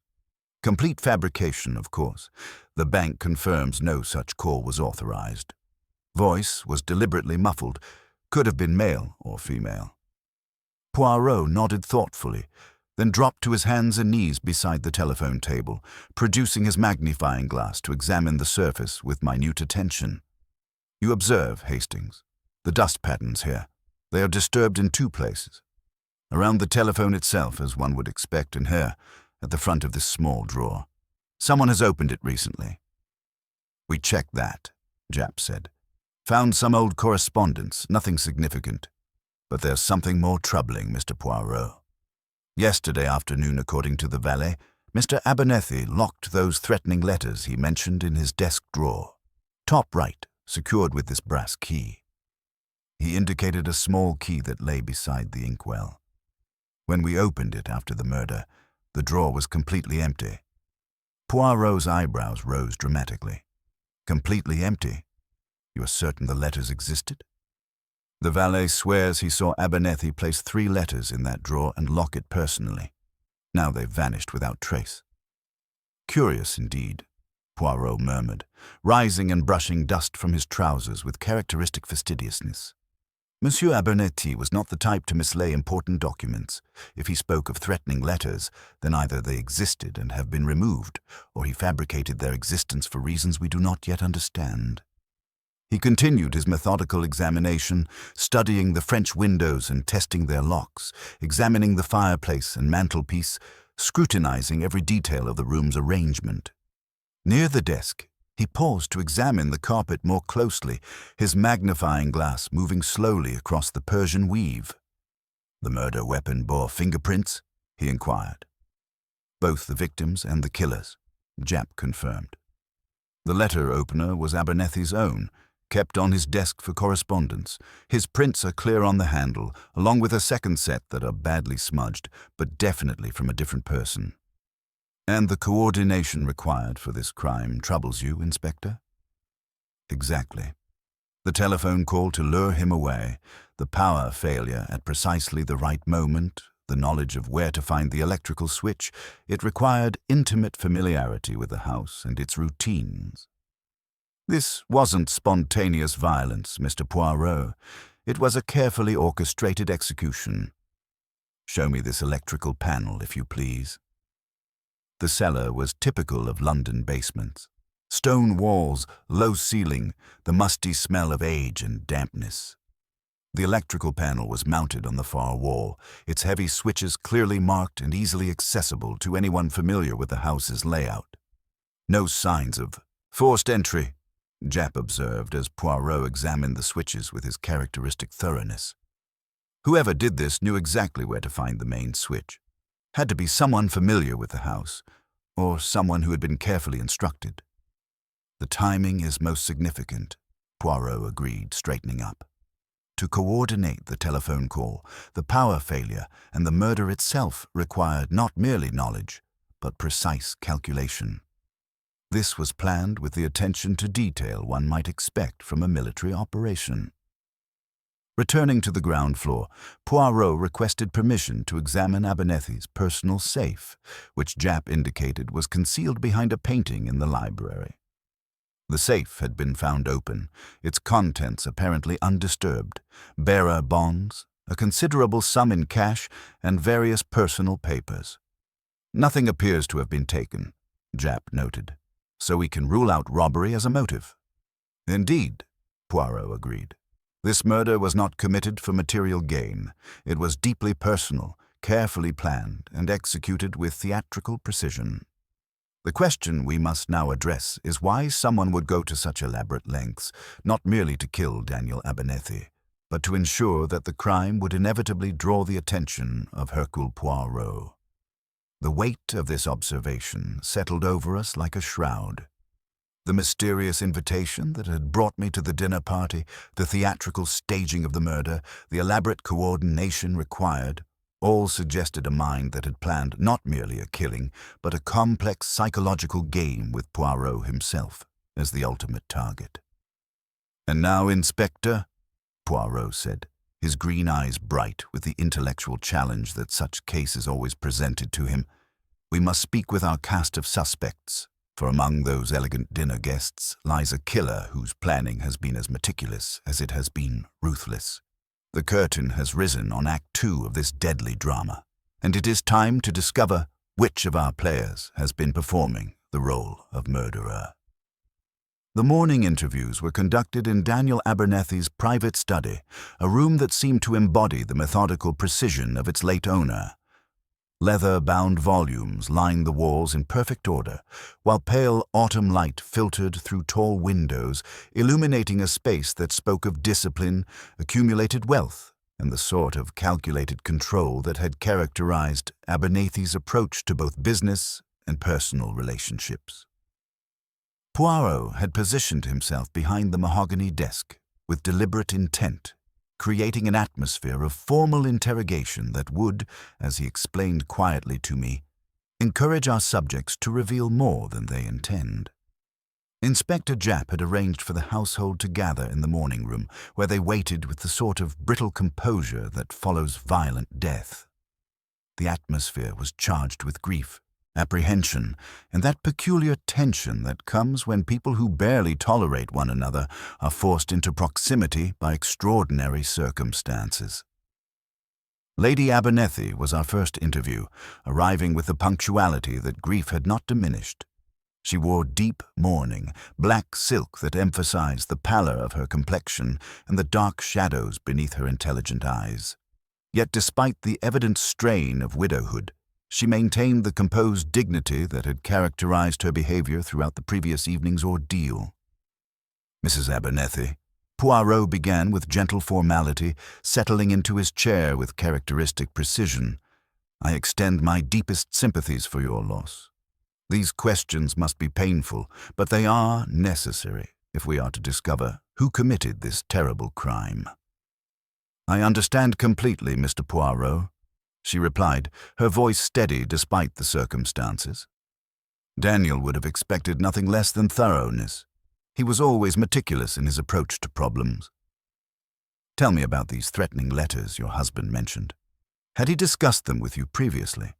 A: Complete fabrication, of course. The bank confirms no such call was authorized. Voice was deliberately muffled, could have been male or female. Poirot nodded thoughtfully, then dropped to his hands and knees beside the telephone table, producing his magnifying glass to examine the surface with minute attention. You observe, Hastings, the dust patterns here. They are disturbed in two places. Around the telephone itself, as one would expect, and here, at the front of this small drawer. Someone has opened it recently. We checked that, Japp said. Found some old correspondence, nothing significant. But there's something more troubling, Mr. Poirot. Yesterday afternoon, according to the valet, Mr. Abernethy locked those threatening letters he mentioned in his desk drawer. Top right, secured with this brass key. He indicated a small key that lay beside the inkwell. When we opened it after the murder, the drawer was completely empty. Poirot's eyebrows rose dramatically. Completely empty? You are certain the letters existed? The valet swears he saw Abernethy place 3 letters in that drawer and lock it personally. Now they've vanished without trace. Curious indeed, Poirot murmured, rising and brushing dust from his trousers with characteristic fastidiousness. Monsieur Abernethy was not the type to mislay important documents. If he spoke of threatening letters, then either they existed and have been removed, or he fabricated their existence for reasons we do not yet understand. He continued his methodical examination, studying the French windows and testing their locks, examining the fireplace and mantelpiece, scrutinizing every detail of the room's arrangement. Near the desk, he paused to examine the carpet more closely, his magnifying glass moving slowly across the Persian weave. The murder weapon bore fingerprints, he inquired. Both the victims and the killers, Japp confirmed. The letter opener was Abernethy's own, kept on his desk for correspondence. His prints are clear on the handle, along with a second set that are badly smudged, but definitely from a different person. And the coordination required for this crime troubles you, Inspector? Exactly. The telephone call to lure him away, the power failure at precisely the right moment, the knowledge of where to find the electrical switch, it required intimate familiarity with the house and its routines. This wasn't spontaneous violence, Mr. Poirot. It was a carefully orchestrated execution. Show me this electrical panel, if you please. The cellar was typical of London basements. Stone walls, low ceiling, the musty smell of age and dampness. The electrical panel was mounted on the far wall, its heavy switches clearly marked and easily accessible to anyone familiar with the house's layout. No signs of forced entry, Japp observed as Poirot examined the switches with his characteristic thoroughness. Whoever did this knew exactly where to find the main switch. Had to be someone familiar with the house, or someone who had been carefully instructed. The timing is most significant, Poirot agreed, straightening up. To coordinate the telephone call, the power failure, and the murder itself required not merely knowledge, but precise calculation. This was planned with the attention to detail one might expect from a military operation. Returning to the ground floor, Poirot requested permission to examine Abernethy's personal safe, which Japp indicated was concealed behind a painting in the library. The safe had been found open, its contents apparently undisturbed, bearer bonds, a considerable sum in cash, and various personal papers. Nothing appears to have been taken, Japp noted, so we can rule out robbery as a motive. Indeed, Poirot agreed. This murder was not committed for material gain. It was deeply personal, carefully planned, and executed with theatrical precision. The question we must now address is why someone would go to such elaborate lengths, not merely to kill Daniel Abernethy, but to ensure that the crime would inevitably draw the attention of Hercule Poirot. The weight of this observation settled over us like a shroud. The mysterious invitation that had brought me to the dinner party, the theatrical staging of the murder, the elaborate coordination required, all suggested a mind that had planned not merely a killing, but a complex psychological game with Poirot himself. as the ultimate target. "And now, Inspector," Poirot said, his green eyes bright with the intellectual challenge that such cases always presented to him, "we must speak with our cast of suspects, for among those elegant dinner guests lies a killer whose planning has been as meticulous as it has been ruthless. The curtain has risen on Act 2 of this deadly drama, and it is time to discover which of our players has been performing the role of murderer." The morning interviews were conducted in Daniel Abernethy's private study, a room that seemed to embody the methodical precision of its late owner. Leather-bound volumes lined the walls in perfect order, while pale autumn light filtered through tall windows, illuminating a space that spoke of discipline, accumulated wealth, and the sort of calculated control that had characterized Abernethy's approach to both business and personal relationships. Poirot had positioned himself behind the mahogany desk with deliberate intent, creating an atmosphere of formal interrogation that would, as he explained quietly to me, encourage our subjects to reveal more than they intend. Inspector Japp had arranged for the household to gather in the morning room, where they waited with the sort of brittle composure that follows violent death. The atmosphere was charged with grief, apprehension, and that peculiar tension that comes when people who barely tolerate one another are forced into proximity by extraordinary circumstances. Lady Abernethy was our first interview, arriving with the punctuality that grief had not diminished. She wore deep mourning, black silk that emphasized the pallor of her complexion and the dark shadows beneath her intelligent eyes. Yet despite the evident strain of widowhood, she maintained the composed dignity that had characterized her behavior throughout the previous evening's ordeal. "Mrs. Abernethy," Poirot began with gentle formality, settling into his chair with characteristic precision, "I extend my deepest sympathies for your loss. These questions must be painful, but they are necessary if we are to discover who committed this terrible crime." "I understand completely, Mr. Poirot," she replied, her voice steady despite the circumstances. Daniel would have expected nothing less than thoroughness. He was always meticulous in his approach to problems. "Tell me about these threatening letters your husband mentioned. Had he discussed them with you previously?"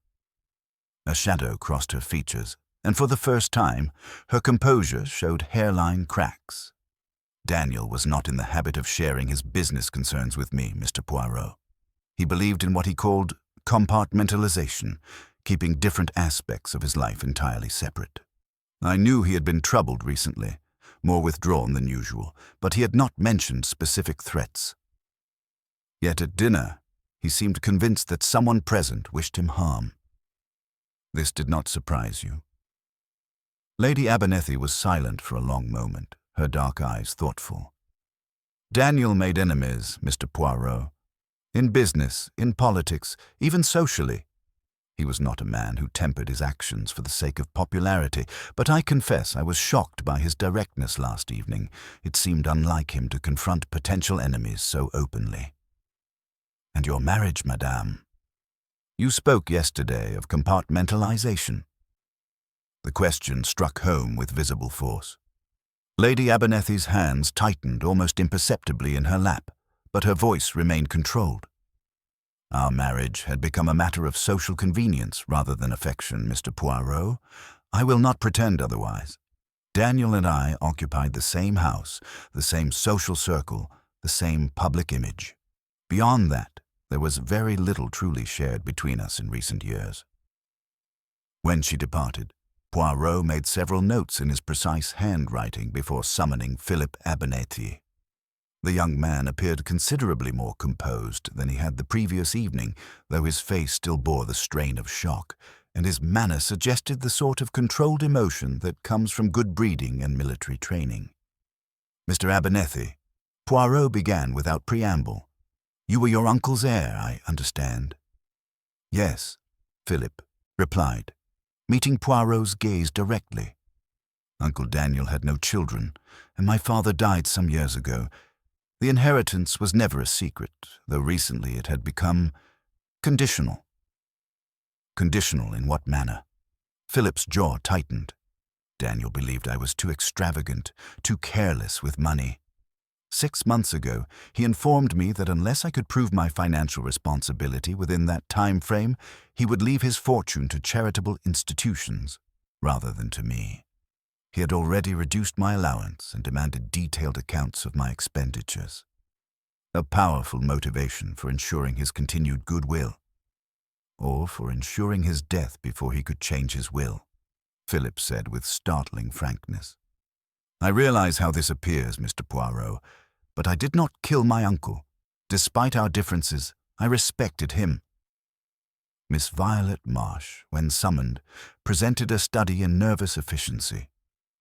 A: A shadow crossed her features, and for the first time, her composure showed hairline cracks. "Daniel was not in the habit of sharing his business concerns with me, Mr. Poirot. He believed in what he called compartmentalization, keeping different aspects of his life entirely separate. I knew he had been troubled recently, more withdrawn than usual, but he had not mentioned specific threats. Yet at dinner, he seemed convinced that someone present wished him harm. This did not surprise you." Lady Abernethy was silent for a long moment, her dark eyes thoughtful. "Daniel made enemies, Mr. Poirot. In business, in politics, even socially. He was not a man who tempered his actions for the sake of popularity, but I confess I was shocked by his directness last evening. It seemed unlike him to confront potential enemies so openly." "And your marriage, madame? You spoke yesterday of compartmentalization." The question struck home with visible force. Lady Abernethy's hands tightened almost imperceptibly in her lap, but her voice remained controlled. "Our marriage had become a matter of social convenience rather than affection, Mr. Poirot. I will not pretend otherwise. Daniel and I occupied the same house, the same social circle, the same public image. Beyond that, there was very little truly shared between us in recent years." When she departed, Poirot made several notes in his precise handwriting before summoning Philip Abernethy. The young man appeared considerably more composed than he had the previous evening, though his face still bore the strain of shock, and his manner suggested the sort of controlled emotion that comes from good breeding and military training. "Mr. Abernethy," Poirot began without preamble, "you were your uncle's heir, I understand." "Yes," Philip replied, meeting Poirot's gaze directly. "Uncle Daniel had no children, and my father died some years ago. The inheritance was never a secret, though recently it had become conditional." "Conditional in what manner?" Philip's jaw tightened. Daniel believed I was too extravagant, too careless with money. 6 months ago, he informed me that unless I could prove my financial responsibility within that time frame, he would leave his fortune to charitable institutions, rather than to me. He had already reduced my allowance and demanded detailed accounts of my expenditures. A powerful motivation for ensuring his continued goodwill, or for ensuring his death before he could change his will, Philip said with startling frankness. I realize how this appears, Mr. Poirot, but I did not kill my uncle. Despite our differences, I respected him. Miss Violet Marsh, when summoned, presented a study in nervous efficiency.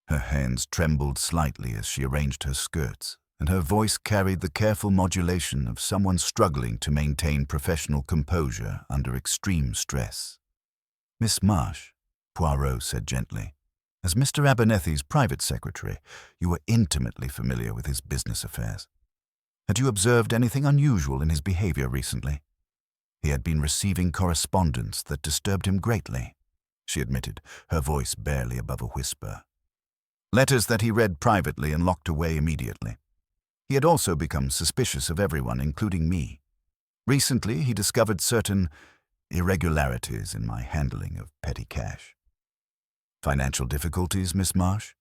A: Her hands trembled slightly as she arranged her skirts, and her voice carried the careful modulation of someone struggling to maintain professional composure under extreme stress. Miss Marsh, Poirot said gently, as Mr. Abernethy's private secretary, you were intimately familiar with his business affairs. Had you observed anything unusual in his behavior recently? He had been receiving correspondence that disturbed him greatly, she admitted, her voice barely above a whisper. Letters that he read privately and locked away immediately. He had also become suspicious of everyone, including me. Recently, he discovered certain irregularities in my handling of petty cash. Financial difficulties, Miss Marsh?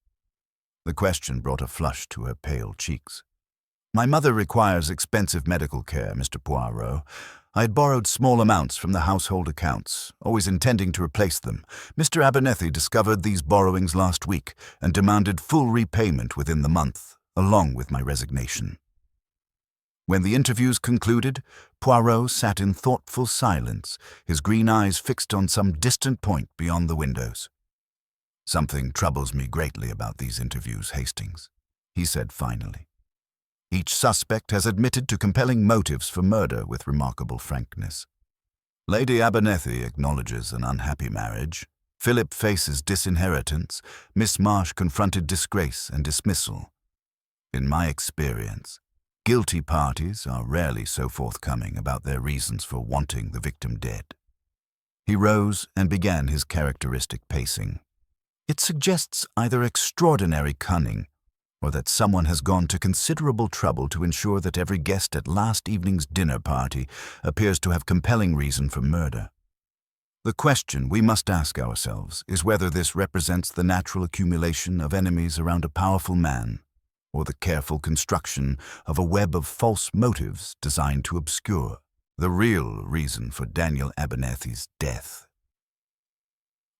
A: The question brought a flush to her pale cheeks. My mother requires expensive medical care, Mr. Poirot. I had borrowed small amounts from the household accounts, always intending to replace them. Mr. Abernethy discovered these borrowings last week and demanded full repayment within the month, along with my resignation. When the interviews concluded, Poirot sat in thoughtful silence, his green eyes fixed on some distant point beyond the windows. Something troubles me greatly about these interviews, Hastings, he said finally. Each suspect has admitted to compelling motives for murder with remarkable frankness. Lady Abernethy acknowledges an unhappy marriage. Philip faces disinheritance. Miss Marsh confronted disgrace and dismissal. In my experience, guilty parties are rarely so forthcoming about their reasons for wanting the victim dead. He rose and began his characteristic pacing. It suggests either extraordinary cunning or that someone has gone to considerable trouble to ensure that every guest at last evening's dinner party appears to have compelling reason for murder. The question we must ask ourselves is whether this represents the natural accumulation of enemies around a powerful man, or the careful construction of a web of false motives designed to obscure the real reason for Daniel Abernethy's death.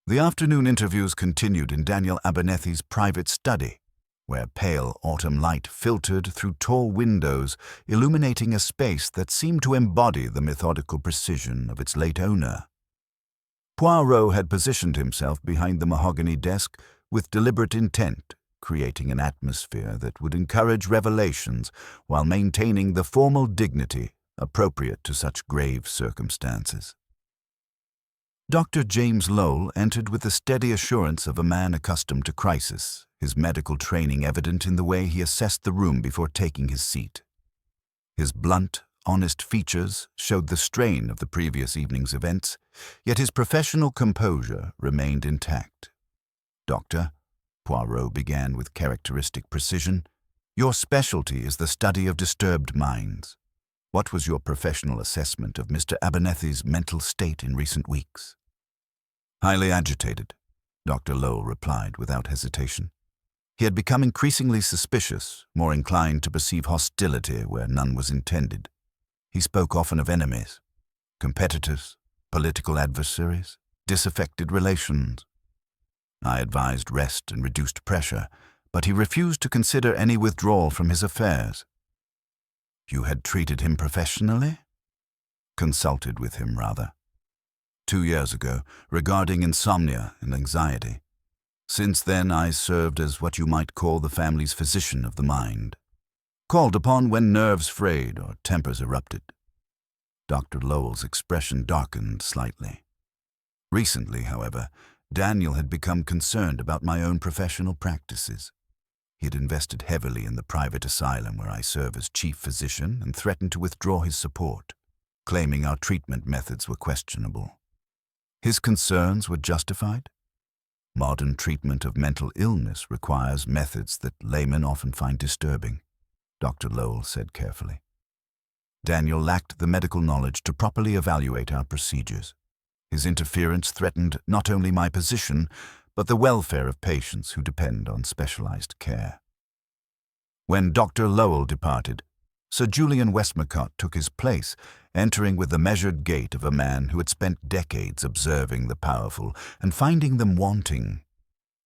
A: The afternoon interviews continued in Daniel Abernethy's private study, where pale autumn light filtered through tall windows, illuminating a space that seemed to embody the methodical precision of its late owner. Poirot had positioned himself behind the mahogany desk with deliberate intent, creating an atmosphere that would encourage revelations while maintaining the formal dignity appropriate to such grave circumstances. Dr. James Lowell entered with the steady assurance of a man accustomed to crisis, his medical training evident in the way he assessed the room before taking his seat. His blunt, honest features showed the strain of the previous evening's events, yet his professional composure remained intact. Doctor, Poirot began with characteristic precision, your specialty is the study of disturbed minds. What was your professional assessment of Mr. Abernethy's mental state in recent weeks? Highly agitated, Dr. Lowell replied without hesitation. He had become increasingly suspicious, more inclined to perceive hostility where none was intended. He spoke often of enemies, competitors, political adversaries, disaffected relations. I advised rest and reduced pressure, but he refused to consider any withdrawal from his affairs. You had treated him professionally? Consulted with him, rather. 2 years ago, regarding insomnia and anxiety. Since then, I served as what you might call the family's physician of the mind, called upon when nerves frayed or tempers erupted. Dr. Lowell's expression darkened slightly. Recently, however, Daniel had become concerned about my own professional practices. He had invested heavily in the private asylum where I serve as chief physician and threatened to withdraw his support, claiming our treatment methods were questionable. His concerns were justified? Modern treatment of mental illness requires methods that laymen often find disturbing, Dr. Lowell said carefully. Daniel lacked the medical knowledge to properly evaluate our procedures. His interference threatened not only my position, but the welfare of patients who depend on specialized care. When Dr. Lowell departed, Sir Julian Westmacott took his place, entering with the measured gait of a man who had spent decades observing the powerful and finding them wanting.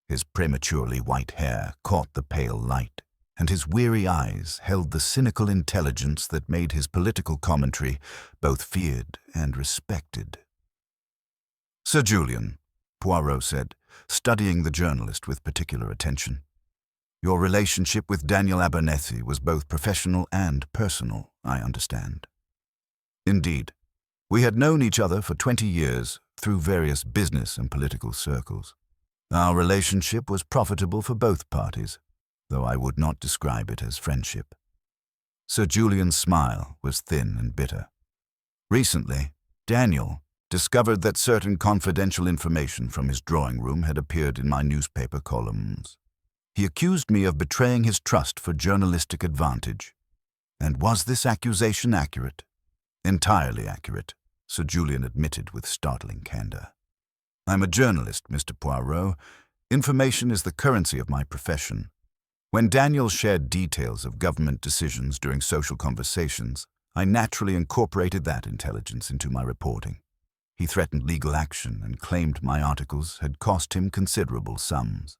A: His prematurely white hair caught the pale light, and his weary eyes held the cynical intelligence that made his political commentary both feared and respected. "Sir Julian," Poirot said, studying the journalist with particular attention, "your relationship with Daniel Abernethy was both professional and personal, I understand." "Indeed. We had known each other for 20 years through various business and political circles. Our relationship was profitable for both parties, though I would not describe it as friendship." Sir Julian's smile was thin and bitter. "Recently, Daniel discovered that certain confidential information from his drawing room had appeared in my newspaper columns. He accused me of betraying his trust for journalistic advantage. And was this accusation accurate?" "Entirely accurate," Sir Julian admitted with startling candor. "I'm a journalist, Mr. Poirot. Information is the currency of my profession. When Daniel shared details of government decisions during social conversations, I naturally incorporated that intelligence into my reporting. He threatened legal action and claimed my articles had cost him considerable sums."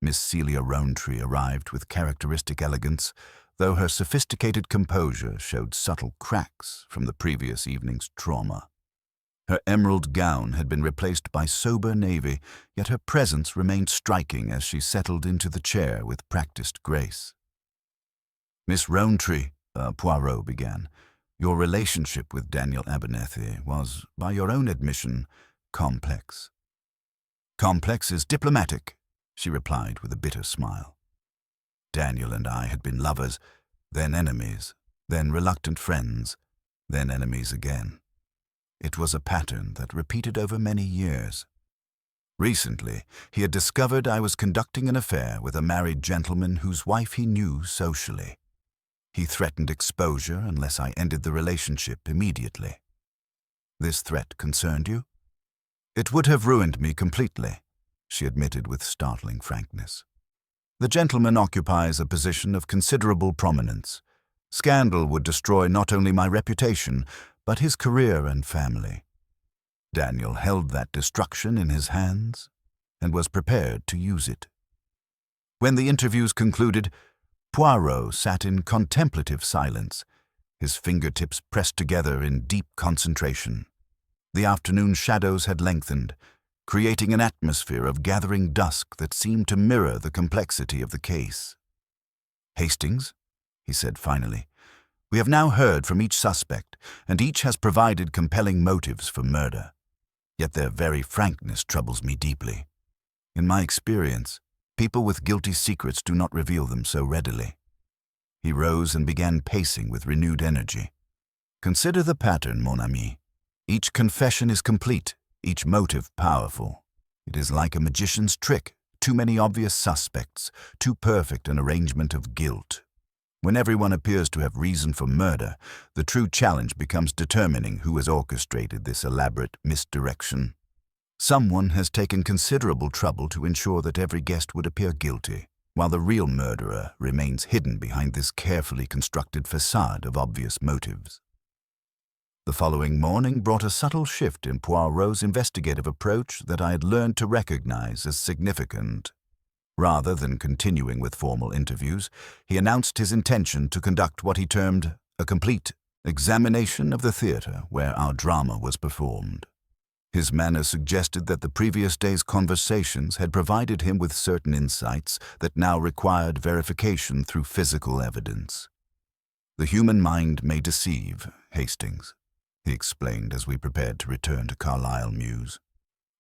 A: Miss Celia Rowntree arrived with characteristic elegance, though her sophisticated composure showed subtle cracks from the previous evening's trauma. Her emerald gown had been replaced by sober navy, yet her presence remained striking as she settled into the chair with practiced grace. "Miss Rowntree," Poirot began, "your relationship with Daniel Abernethy was, by your own admission, complex." "Complex is diplomatic," she replied with a bitter smile. "Daniel and I had been lovers, then enemies, then reluctant friends, then enemies again. It was a pattern that repeated over many years. Recently, he had discovered I was conducting an affair with a married gentleman whose wife he knew socially. He threatened exposure unless I ended the relationship immediately. This threat concerned you?" "It would have ruined me completely," she admitted with startling frankness. "The gentleman occupies a position of considerable prominence. Scandal would destroy not only my reputation, but his career and family. Daniel held that destruction in his hands and was prepared to use it." When the interviews concluded, Poirot sat in contemplative silence, his fingertips pressed together in deep concentration. The afternoon shadows had lengthened, creating an atmosphere of gathering dusk that seemed to mirror the complexity of the case. "Hastings," he said finally, "we have now heard from each suspect, and each has provided compelling motives for murder. Yet their very frankness troubles me deeply. In my experience, people with guilty secrets do not reveal them so readily." He rose and began pacing with renewed energy. "Consider the pattern, mon ami. Each confession is complete, each motive powerful. It is like a magician's trick, too many obvious suspects, too perfect an arrangement of guilt. When everyone appears to have reason for murder, the true challenge becomes determining who has orchestrated this elaborate misdirection. Someone has taken considerable trouble to ensure that every guest would appear guilty, while the real murderer remains hidden behind this carefully constructed facade of obvious motives." The following morning brought a subtle shift in Poirot's investigative approach that I had learned to recognize as significant. Rather than continuing with formal interviews, he announced his intention to conduct what he termed a complete examination of the theater where our drama was performed. His manner suggested that the previous day's conversations had provided him with certain insights that now required verification through physical evidence. "The human mind may deceive, Hastings," he explained as we prepared to return to Carlisle Mews.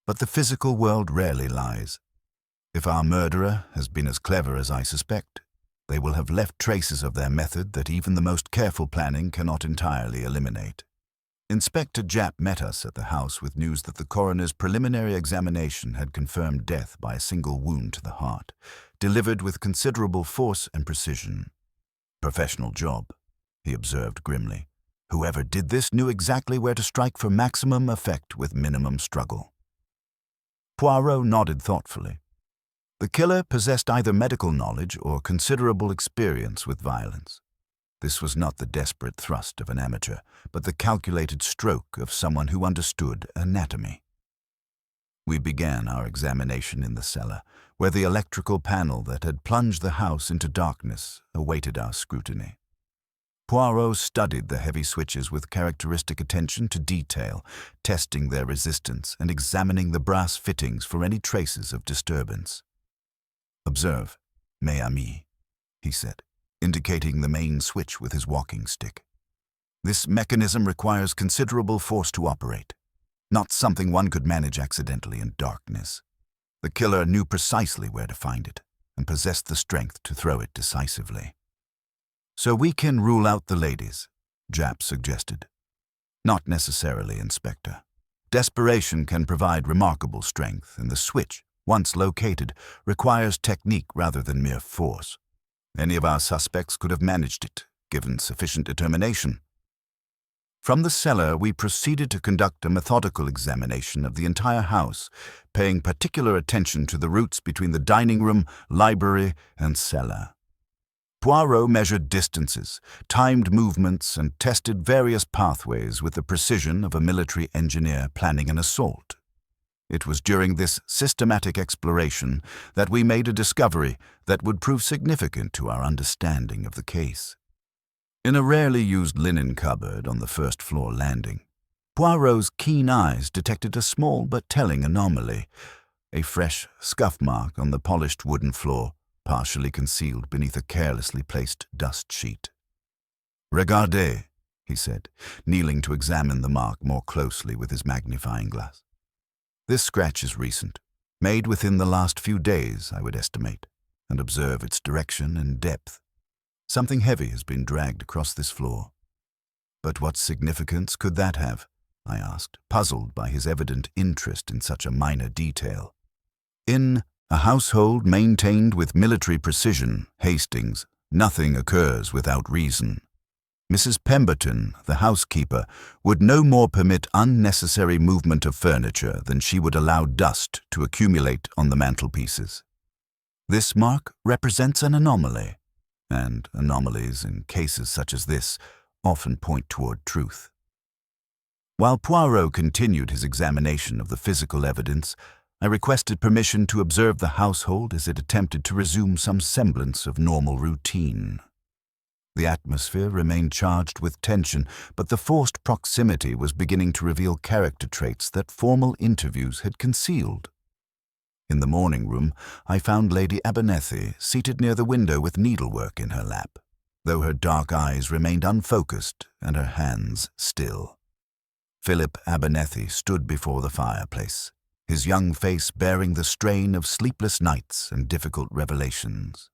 A: "But the physical world rarely lies. If our murderer has been as clever as I suspect, they will have left traces of their method that even the most careful planning cannot entirely eliminate. Inspector Japp met us at the house with news that the coroner's preliminary examination had confirmed death by a single wound to the heart, delivered with considerable force and precision. "Professional job," he observed grimly. "Whoever did this knew exactly where to strike for maximum effect with minimum struggle." Poirot nodded thoughtfully. The killer possessed either medical knowledge or considerable experience with violence. This was not the desperate thrust of an amateur, but the calculated stroke of someone who understood anatomy. We began our examination in the cellar, where the electrical panel that had plunged the house into darkness awaited our scrutiny. Poirot studied the heavy switches with characteristic attention to detail, testing their resistance and examining the brass fittings for any traces of disturbance. "Observe, mes amis," he said, indicating the main switch with his walking stick. "This mechanism requires considerable force to operate, not something one could manage accidentally in darkness. The killer knew precisely where to find it, and possessed the strength to throw it decisively." "So we can rule out the ladies," Japp suggested. "Not necessarily, Inspector. Desperation can provide remarkable strength, and the switch, once located, requires technique rather than mere force. Any of our suspects could have managed it, given sufficient determination." From the cellar, we proceeded to conduct a methodical examination of the entire house, paying particular attention to the routes between the dining room, library, and cellar. Poirot measured distances, timed movements, and tested various pathways with the precision of a military engineer planning an assault. It was during this systematic exploration that we made a discovery that would prove significant to our understanding of the case. In a rarely used linen cupboard on the first-floor landing, Poirot's keen eyes detected a small but telling anomaly, a fresh scuff mark on the polished wooden floor, partially concealed beneath a carelessly placed dust sheet. "Regardez," he said, kneeling to examine the mark more closely with his magnifying glass. "This scratch is recent, made within the last few days, I would estimate, and observe its direction and depth. Something heavy has been dragged across this floor." "But what significance could that have?" I asked, puzzled by his evident interest in such a minor detail. "In a household maintained with military precision, Hastings, nothing occurs without reason. Mrs. Pemberton, the housekeeper, would no more permit unnecessary movement of furniture than she would allow dust to accumulate on the mantelpieces. This mark represents an anomaly, and anomalies in cases such as this often point toward truth." While Poirot continued his examination of the physical evidence, I requested permission to observe the household as it attempted to resume some semblance of normal routine. The atmosphere remained charged with tension, but the forced proximity was beginning to reveal character traits that formal interviews had concealed. In the morning room, I found Lady Abernethy seated near the window with needlework in her lap, though her dark eyes remained unfocused and her hands still. Philip Abernethy stood before the fireplace, his young face bearing the strain of sleepless nights and difficult revelations.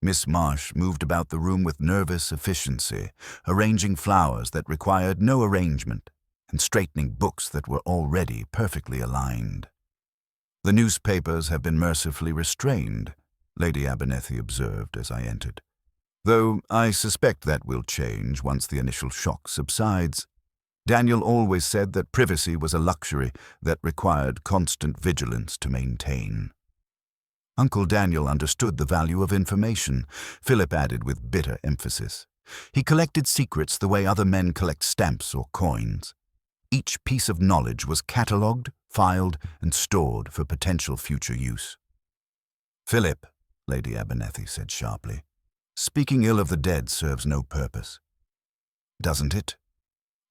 A: Miss Marsh moved about the room with nervous efficiency, arranging flowers that required no arrangement and straightening books that were already perfectly aligned. "The newspapers have been mercifully restrained," Lady Abernethy observed as I entered, "though I suspect that will change once the initial shock subsides. Daniel always said that privacy was a luxury that required constant vigilance to maintain." "Uncle Daniel understood the value of information," Philip added with bitter emphasis. "He collected secrets the way other men collect stamps or coins. Each piece of knowledge was catalogued, filed, and stored for potential future use." "Philip," Lady Abernethy said sharply, "speaking ill of the dead serves no purpose." "Doesn't it?"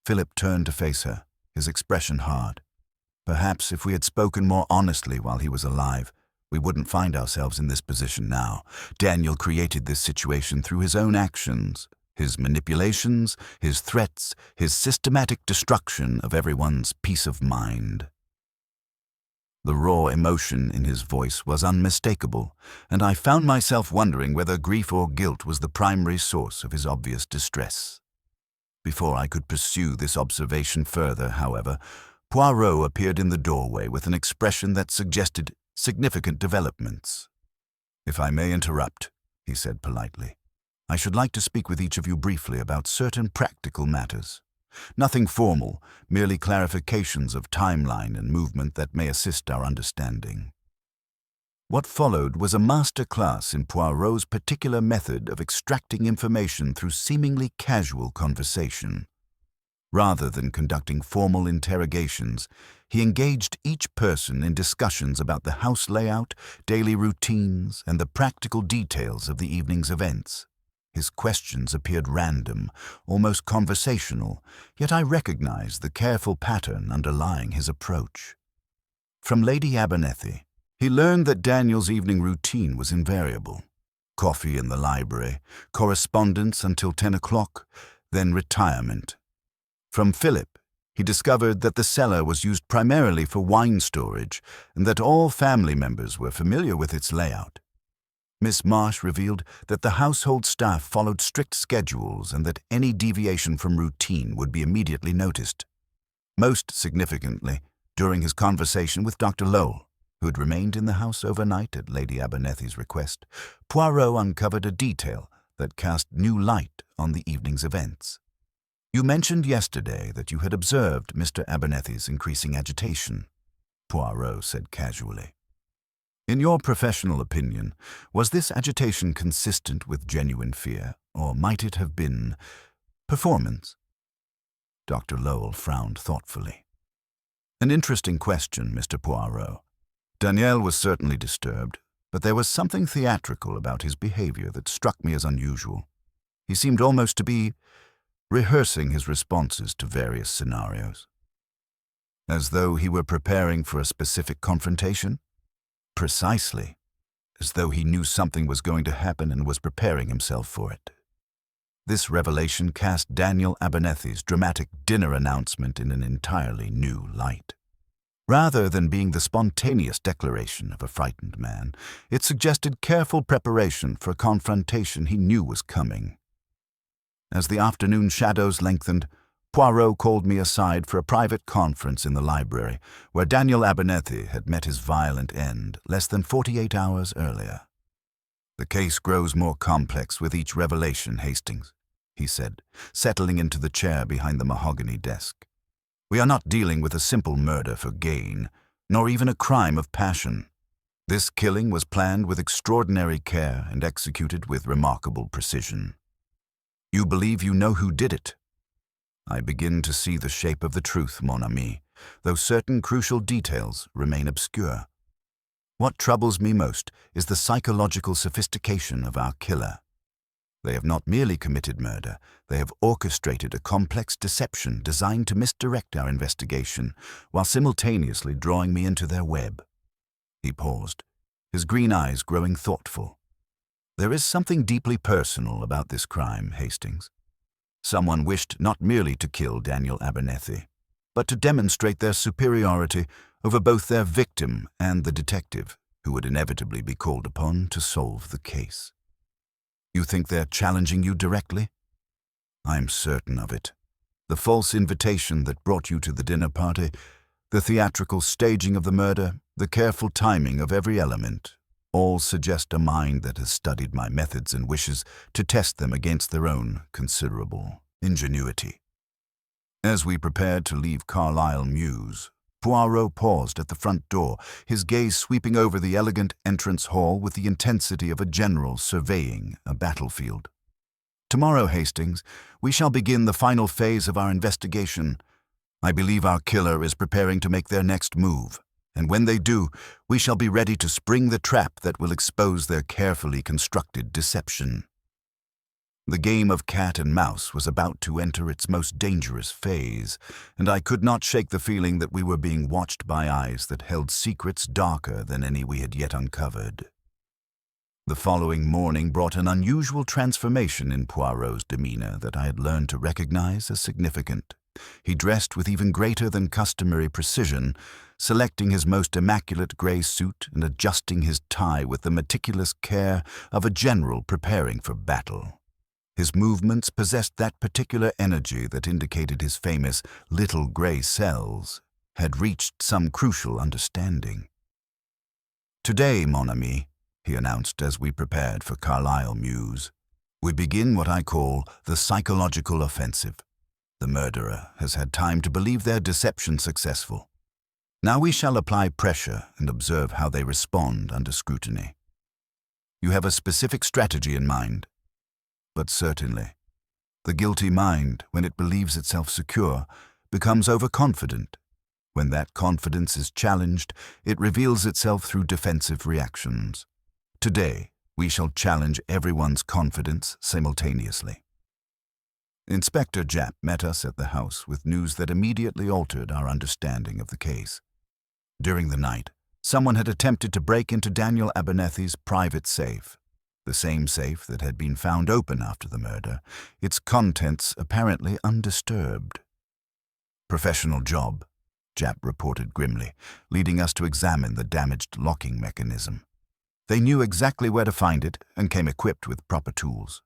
A: Philip turned to face her, his expression hard. "Perhaps if we had spoken more honestly while he was alive, we wouldn't find ourselves in this position now. Daniel created this situation through his own actions, his manipulations, his threats, his systematic destruction of everyone's peace of mind." The raw emotion in his voice was unmistakable, and I found myself wondering whether grief or guilt was the primary source of his obvious distress. Before I could pursue this observation further, however, Poirot appeared in the doorway with an expression that suggested significant developments. "If I may interrupt," he said politely, "I should like to speak with each of you briefly about certain practical matters. Nothing formal, merely clarifications of timeline and movement that may assist our understanding." What followed was a master class in Poirot's particular method of extracting information through seemingly casual conversation. Rather than conducting formal interrogations, he engaged each person in discussions about the house layout, daily routines, and the practical details of the evening's events. His questions appeared random, almost conversational, yet I recognized the careful pattern underlying his approach. From Lady Abernethy, he learned that Daniel's evening routine was invariable. Coffee in the library, correspondence until 10 o'clock, then retirement. From Philip, he discovered that the cellar was used primarily for wine storage and that all family members were familiar with its layout. Miss Marsh revealed that the household staff followed strict schedules and that any deviation from routine would be immediately noticed. Most significantly, during his conversation with Dr. Lowell, who had remained in the house overnight at Lady Abernethy's request, Poirot uncovered a detail that cast new light on the evening's events. "You mentioned yesterday that you had observed Mr. Abernethy's increasing agitation," Poirot said casually. "In your professional opinion, was this agitation consistent with genuine fear, or might it have been performance?" Dr. Lowell frowned thoughtfully. "An interesting question, Mr. Poirot. Daniel was certainly disturbed, but there was something theatrical about his behavior that struck me as unusual. He seemed almost to be rehearsing his responses to various scenarios. As though he were preparing for a specific confrontation? Precisely. As though he knew something was going to happen and was preparing himself for it. This revelation cast Daniel Abernethy's dramatic dinner announcement in an entirely new light. Rather than being the spontaneous declaration of a frightened man, it suggested careful preparation for a confrontation he knew was coming. As the afternoon shadows lengthened, Poirot called me aside for a private conference in the library, where Daniel Abernethy had met his violent end less than 48 hours earlier. "The case grows more complex with each revelation, Hastings," he said, settling into the chair behind the mahogany desk. "We are not dealing with a simple murder for gain, nor even a crime of passion. This killing was planned with extraordinary care and executed with remarkable precision. You believe you know who did it? I begin to see the shape of the truth, mon ami, though certain crucial details remain obscure. What troubles me most is the psychological sophistication of our killer. They have not merely committed murder, they have orchestrated a complex deception designed to misdirect our investigation, while simultaneously drawing me into their web." He paused, his green eyes growing thoughtful. "There is something deeply personal about this crime, Hastings. Someone wished not merely to kill Daniel Abernethy, but to demonstrate their superiority over both their victim and the detective, who would inevitably be called upon to solve the case. You think they're challenging you directly?" "I'm certain of it. The false invitation that brought you to the dinner party, the theatrical staging of the murder, the careful timing of every element, all suggest a mind that has studied my methods and wishes to test them against their own considerable ingenuity." As we prepared to leave Carlisle Mews, Poirot paused at the front door, his gaze sweeping over the elegant entrance hall with the intensity of a general surveying a battlefield. "Tomorrow, Hastings, we shall begin the final phase of our investigation. I believe our killer is preparing to make their next move, and when they do, we shall be ready to spring the trap that will expose their carefully constructed deception." The game of cat and mouse was about to enter its most dangerous phase, and I could not shake the feeling that we were being watched by eyes that held secrets darker than any we had yet uncovered. The following morning brought an unusual transformation in Poirot's demeanor that I had learned to recognize as significant. He dressed with even greater than customary precision, selecting his most immaculate gray suit and adjusting his tie with the meticulous care of a general preparing for battle. His movements possessed that particular energy that indicated his famous little grey cells had reached some crucial understanding. "Today, mon ami," he announced as we prepared for Carlisle Mews, "we begin what I call the psychological offensive. The murderer has had time to believe their deception successful. Now we shall apply pressure and observe how they respond under scrutiny. You have a specific strategy in mind, but certainly. The guilty mind, when it believes itself secure, becomes overconfident. When that confidence is challenged, it reveals itself through defensive reactions. Today, we shall challenge everyone's confidence simultaneously." Inspector Japp met us at the house with news that immediately altered our understanding of the case. During the night, someone had attempted to break into Daniel Abernethy's private safe, the same safe that had been found open after the murder, its contents apparently undisturbed. "Professional job," Japp reported grimly, leading us to examine the damaged locking mechanism. They knew exactly where to find it and came equipped with proper tools.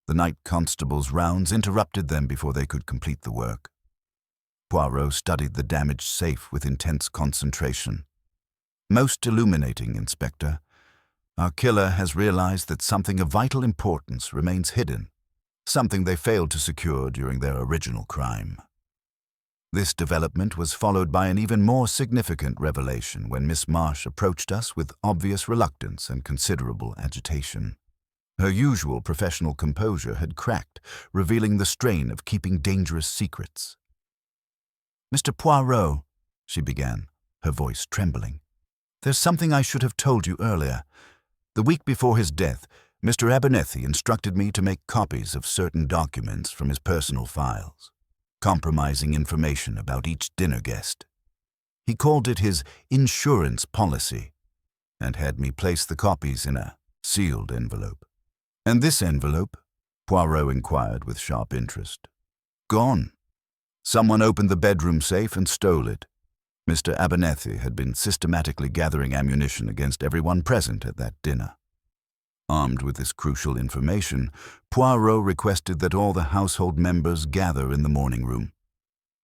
A: The night constable's rounds interrupted them before they could complete the work. Poirot studied the damaged safe with intense concentration. "Most illuminating, Inspector. Our killer has realized that something of vital importance remains hidden, something they failed to secure during their original crime." This development was followed by an even more significant revelation when Miss Marsh approached us with obvious reluctance and considerable agitation. Her usual professional composure had cracked, revealing the strain of keeping dangerous secrets. "Mr. Poirot," she began, her voice trembling, "there's something I should have told you earlier. The week before his death, Mr. Abernethy instructed me to make copies of certain documents from his personal files, compromising information about each dinner guest. He called it his insurance policy, and had me place the copies in a sealed envelope." "And this envelope?" Poirot inquired with sharp interest. "Gone. Someone opened the bedroom safe and stole it. Mr. Abernethy had been systematically gathering ammunition against everyone present at that dinner." Armed with this crucial information, Poirot requested that all the household members gather in the morning room.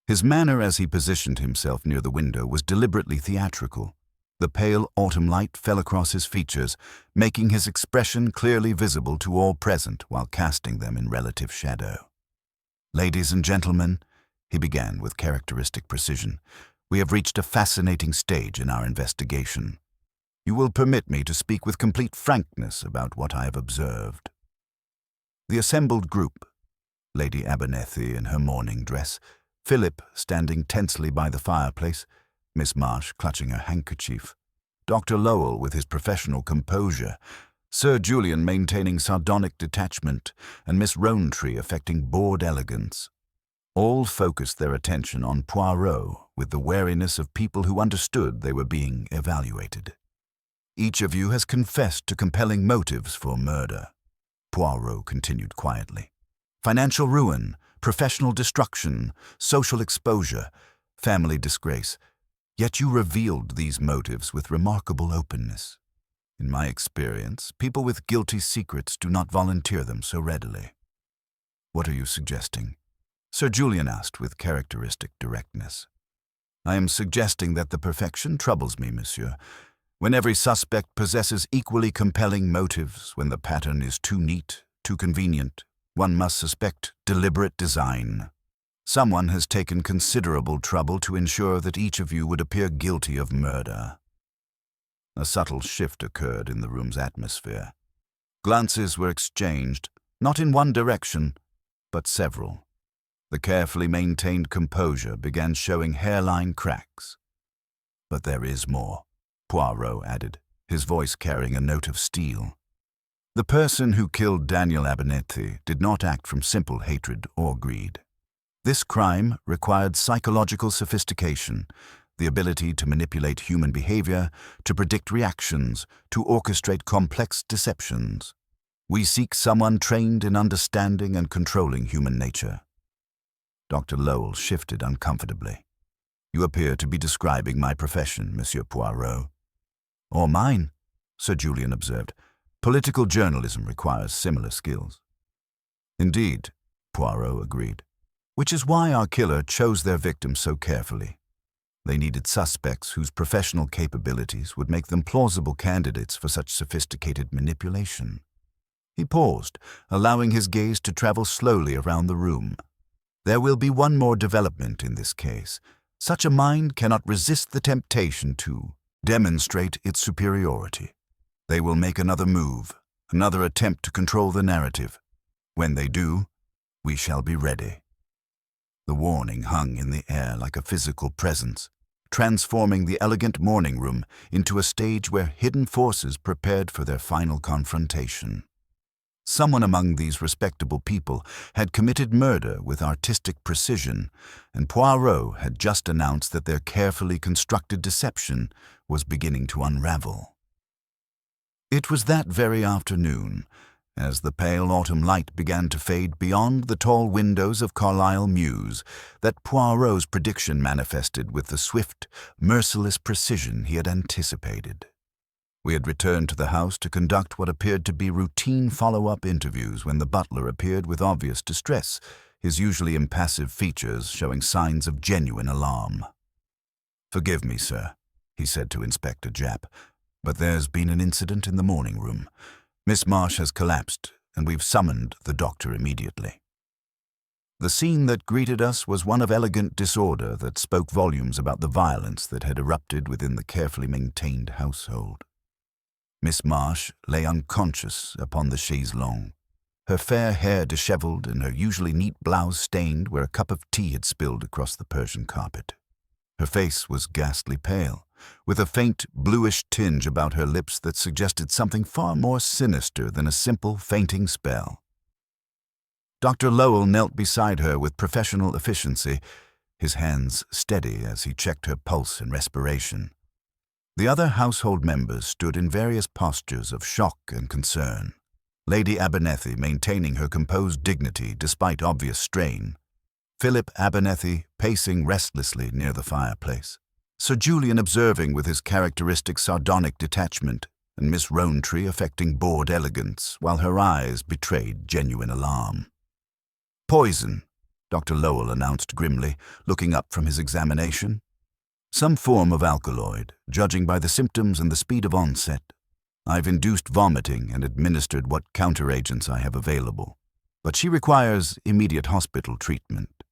A: His manner as he positioned himself near the window was deliberately theatrical. The pale autumn light fell across his features, making his expression clearly visible to all present while casting them in relative shadow. "Ladies and gentlemen," he began with characteristic precision, "we have reached a fascinating stage in our investigation. You will permit me to speak with complete frankness about what I have observed." The assembled group, Lady Abernethy in her mourning dress, Philip standing tensely by the fireplace, Miss Marsh clutching her handkerchief, Dr. Lowell with his professional composure, Sir Julian maintaining sardonic detachment, and Miss Rowntree affecting bored elegance, all focused their attention on Poirot with the wariness of people who understood they were being evaluated. "Each of you has confessed to compelling motives for murder," Poirot continued quietly. "Financial ruin, professional destruction, social exposure, family disgrace. Yet you revealed these motives with remarkable openness. In my experience, people with guilty secrets do not volunteer them so readily." "What are you suggesting?" Sir Julian asked with characteristic directness. "I am suggesting that the perfection troubles me, monsieur. When every suspect possesses equally compelling motives, when the pattern is too neat, too convenient, one must suspect deliberate design. Someone has taken considerable trouble to ensure that each of you would appear guilty of murder." A subtle shift occurred in the room's atmosphere. Glances were exchanged, not in one direction, but several. The carefully maintained composure began showing hairline cracks. "But there is more," Poirot added, his voice carrying a note of steel. "The person who killed Daniel Abernethy did not act from simple hatred or greed. This crime required psychological sophistication, the ability to manipulate human behavior, to predict reactions, to orchestrate complex deceptions. We seek someone trained in understanding and controlling human nature." Dr. Lowell shifted uncomfortably. "You appear to be describing my profession, Monsieur Poirot." "Or mine," Sir Julian observed. "Political journalism requires similar skills." Indeed, Poirot agreed. Which is why our killer chose their victims so carefully. They needed suspects whose professional capabilities would make them plausible candidates for such sophisticated manipulation. He paused, allowing his gaze to travel slowly around the room. There will be one more development in this case. Such a mind cannot resist the temptation to demonstrate its superiority. They will make another move, another attempt to control the narrative. When they do, we shall be ready. The warning hung in the air like a physical presence, transforming the elegant morning room into a stage where hidden forces prepared for their final confrontation. Someone among these respectable people had committed murder with artistic precision, and Poirot had just announced that their carefully constructed deception was beginning to unravel. It was that very afternoon, as the pale autumn light began to fade beyond the tall windows of Carlisle Mews, that Poirot's prediction manifested with the swift, merciless precision he had anticipated. We had returned to the house to conduct what appeared to be routine follow-up interviews when the butler appeared with obvious distress, his usually impassive features showing signs of genuine alarm. "Forgive me, sir," he said to Inspector Japp, "but there's been an incident in the morning room. Miss Marsh has collapsed, and we've summoned the doctor immediately." The scene that greeted us was one of elegant disorder that spoke volumes about the violence that had erupted within the carefully maintained household. Miss Marsh lay unconscious upon the chaise longue, her fair hair disheveled and her usually neat blouse stained where a cup of tea had spilled across the Persian carpet. Her face was ghastly pale, with a faint bluish tinge about her lips that suggested something far more sinister than a simple fainting spell. Dr. Lowell knelt beside her with professional efficiency, his hands steady as he checked her pulse and respiration. The other household members stood in various postures of shock and concern, Lady Abernethy maintaining her composed dignity despite obvious strain, Philip Abernethy pacing restlessly near the fireplace, Sir Julian observing with his characteristic sardonic detachment, and Miss Rowntree affecting bored elegance while her eyes betrayed genuine alarm. "Poison," Dr. Lowell announced grimly, looking up from his examination. "Some form of alkaloid, judging by the symptoms and the speed of onset. I've induced vomiting and administered what counteragents I have available, but she requires immediate hospital treatment."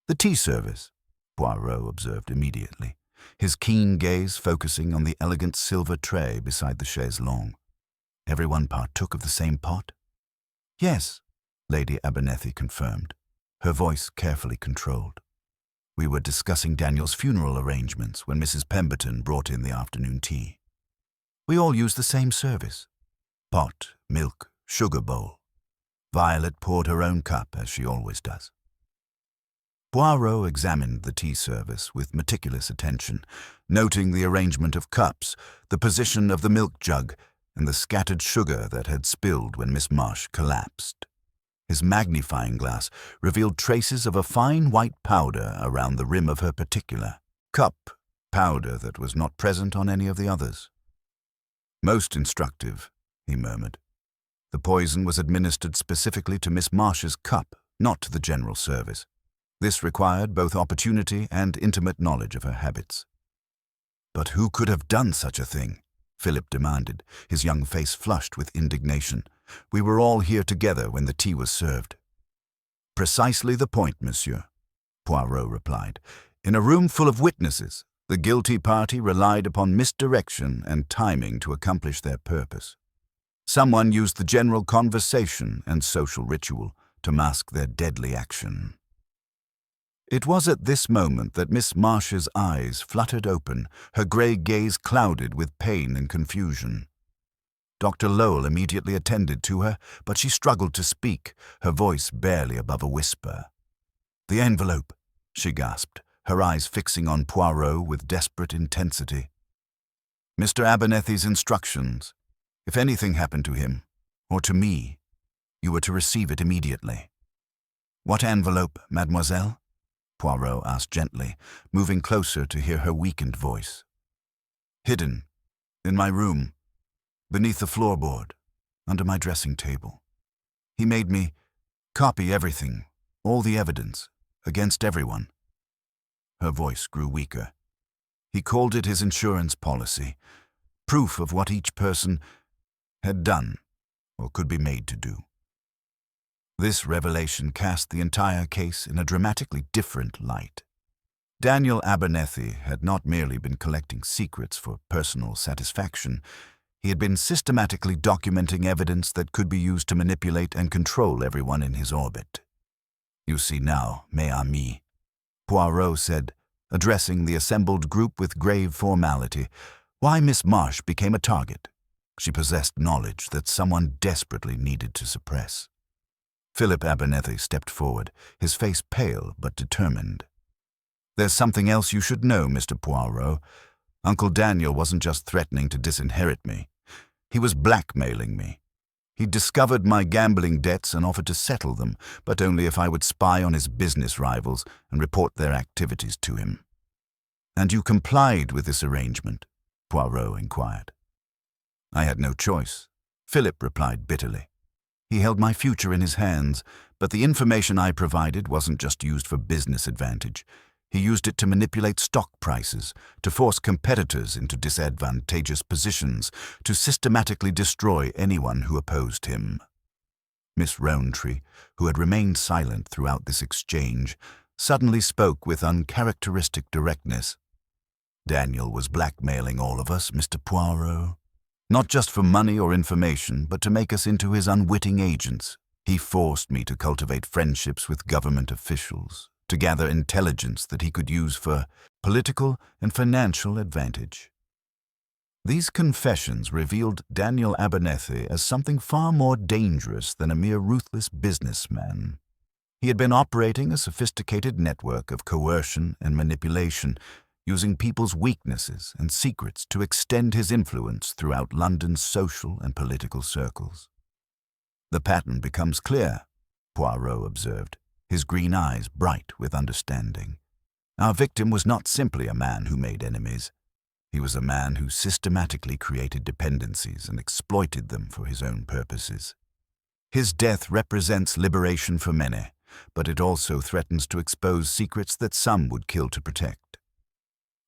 A: "The tea service," Poirot observed immediately, his keen gaze focusing on the elegant silver tray beside the chaise longue. "Everyone partook of the same pot?" "Yes," Lady Abernethy confirmed, her voice carefully controlled. "We were discussing Daniel's funeral arrangements when Mrs. Pemberton brought in the afternoon tea. We all used the same service. Pot, milk, sugar bowl. Violet poured her own cup, as she always does." Poirot examined the tea service with meticulous attention, noting the arrangement of cups, the position of the milk jug, and the scattered sugar that had spilled when Miss Marsh collapsed. His magnifying glass revealed traces of a fine white powder around the rim of her particular cup, powder that was not present on any of the others. "Most instructive," he murmured. "The poison was administered specifically to Miss Marsh's cup, not to the general service. This required both opportunity and intimate knowledge of her habits." "But who could have done such a thing?" Philip demanded, his young face flushed with indignation. "We were all here together when the tea was served." "Precisely the point, monsieur," Poirot replied. "In a room full of witnesses, the guilty party relied upon misdirection and timing to accomplish their purpose. Someone used the general conversation and social ritual to mask their deadly action." It was at this moment that Miss Marsh's eyes fluttered open, her grey gaze clouded with pain and confusion. Dr. Lowell immediately attended to her, but she struggled to speak, her voice barely above a whisper. "The envelope," she gasped, her eyes fixing on Poirot with desperate intensity. "Mr. Abernethy's instructions. If anything happened to him, or to me, you were to receive it immediately." "What envelope, mademoiselle?" Poirot asked gently, moving closer to hear her weakened voice. "Hidden, in my room, beneath the floorboard, under my dressing table. He made me Copy everything, all the evidence, against everyone. Her voice grew weaker. He called it his insurance policy, proof of what each person had done or could be made to do. This revelation cast the entire case in a dramatically different light. Daniel Abernethy had not merely been collecting secrets for personal satisfaction. He had been systematically documenting evidence that could be used to manipulate and control everyone in his orbit. "You see now, mes amis," Poirot said, addressing the assembled group with grave formality, "why Miss Marsh became a target. She possessed knowledge that someone desperately needed to suppress." Philip Abernethy stepped forward, his face pale but determined. "There's something else you should know, Mr. Poirot. Uncle Daniel wasn't just threatening to disinherit me. He was blackmailing me. He discovered my gambling debts and offered to settle them, but only if I would spy on his business rivals and report their activities to him." "And you complied with this arrangement?" Poirot inquired. "I had no choice," Philip replied bitterly. "He held my future in his hands, but the information I provided wasn't just used for business advantage. He used it to manipulate stock prices, to force competitors into disadvantageous positions, to systematically destroy anyone who opposed him." Miss Rowntree, who had remained silent throughout this exchange, suddenly spoke with uncharacteristic directness. "Daniel was blackmailing all of us, Mr. Poirot. Not just for money or information, but to make us into his unwitting agents. He forced me to cultivate friendships with government officials, to gather intelligence that he could use for political and financial advantage." These confessions revealed Daniel Abernethy as something far more dangerous than a mere ruthless businessman. He had been operating a sophisticated network of coercion and manipulation, using people's weaknesses and secrets to extend his influence throughout London's social and political circles. "The pattern becomes clear," Poirot observed, his green eyes bright with understanding. "Our victim was not simply a man who made enemies. He was a man who systematically created dependencies and exploited them for his own purposes. His death represents liberation for many, but it also threatens to expose secrets that some would kill to protect."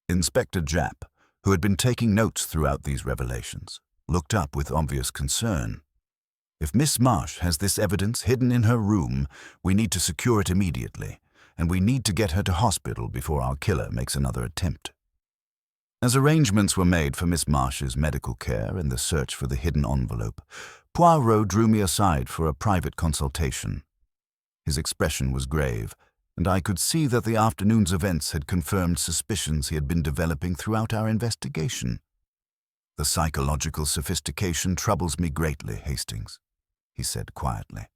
A: Inspector Japp, who had been taking notes throughout these revelations, looked up with obvious concern. "If Miss Marsh has this evidence hidden in her room, we need to secure it immediately, and we need to get her to hospital before our killer makes another attempt." As arrangements were made for Miss Marsh's medical care and the search for the hidden envelope, Poirot drew me aside for a private consultation. His expression was grave, and I could see that the afternoon's events had confirmed suspicions he had been developing throughout our investigation. "The psychological sophistication troubles me greatly, Hastings," he said quietly.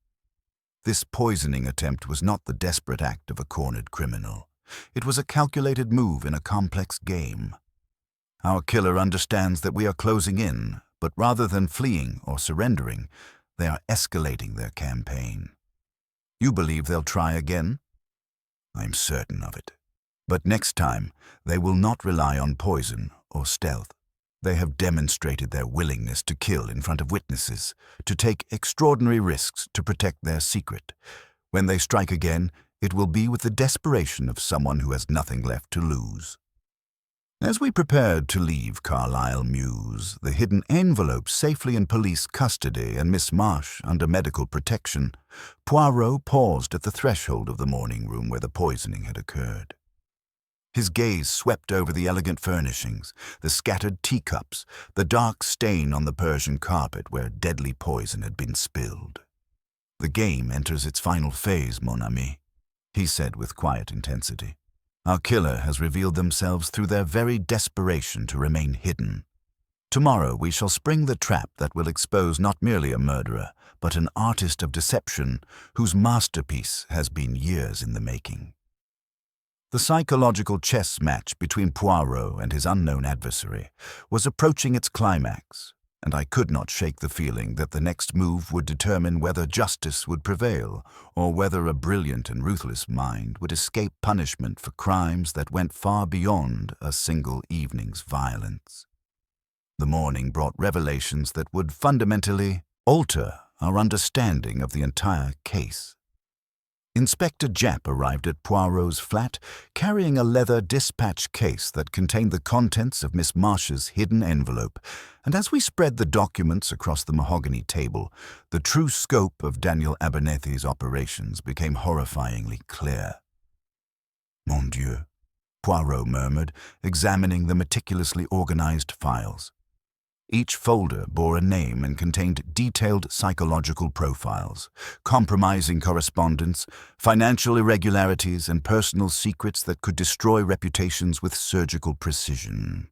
A: "This poisoning attempt was not the desperate act of a cornered criminal. It was a calculated move in a complex game. Our killer understands that we are closing in, but rather than fleeing or surrendering, they are escalating their campaign. You believe they'll try again?" "I'm certain of it. But next time, they will not rely on poison or stealth. They have demonstrated their willingness to kill in front of witnesses, to take extraordinary risks to protect their secret. When they strike again, it will be with the desperation of someone who has nothing left to lose." As we prepared to leave Carlisle Mews, the hidden envelope safely in police custody and Miss Marsh under medical protection, Poirot paused at the threshold of the morning room where the poisoning had occurred. His gaze swept over the elegant furnishings, the scattered teacups, the dark stain on the Persian carpet where deadly poison had been spilled. "The game enters its final phase, mon ami," he said with quiet intensity. "Our killer has revealed themselves through their very desperation to remain hidden. Tomorrow we shall spring the trap that will expose not merely a murderer, but an artist of deception whose masterpiece has been years in the making." The psychological chess match between Poirot and his unknown adversary was approaching its climax, and I could not shake the feeling that the next move would determine whether justice would prevail or whether a brilliant and ruthless mind would escape punishment for crimes that went far beyond a single evening's violence. The morning brought revelations that would fundamentally alter our understanding of the entire case. Inspector Japp arrived at Poirot's flat, carrying a leather dispatch case that contained the contents of Miss Marsh's hidden envelope, and as we spread the documents across the mahogany table, the true scope of Daniel Abernethy's operations became horrifyingly clear. "Mon Dieu," Poirot murmured, examining the meticulously organized files. Each folder bore a name and contained detailed psychological profiles, compromising correspondence, financial irregularities, and personal secrets that could destroy reputations with surgical precision.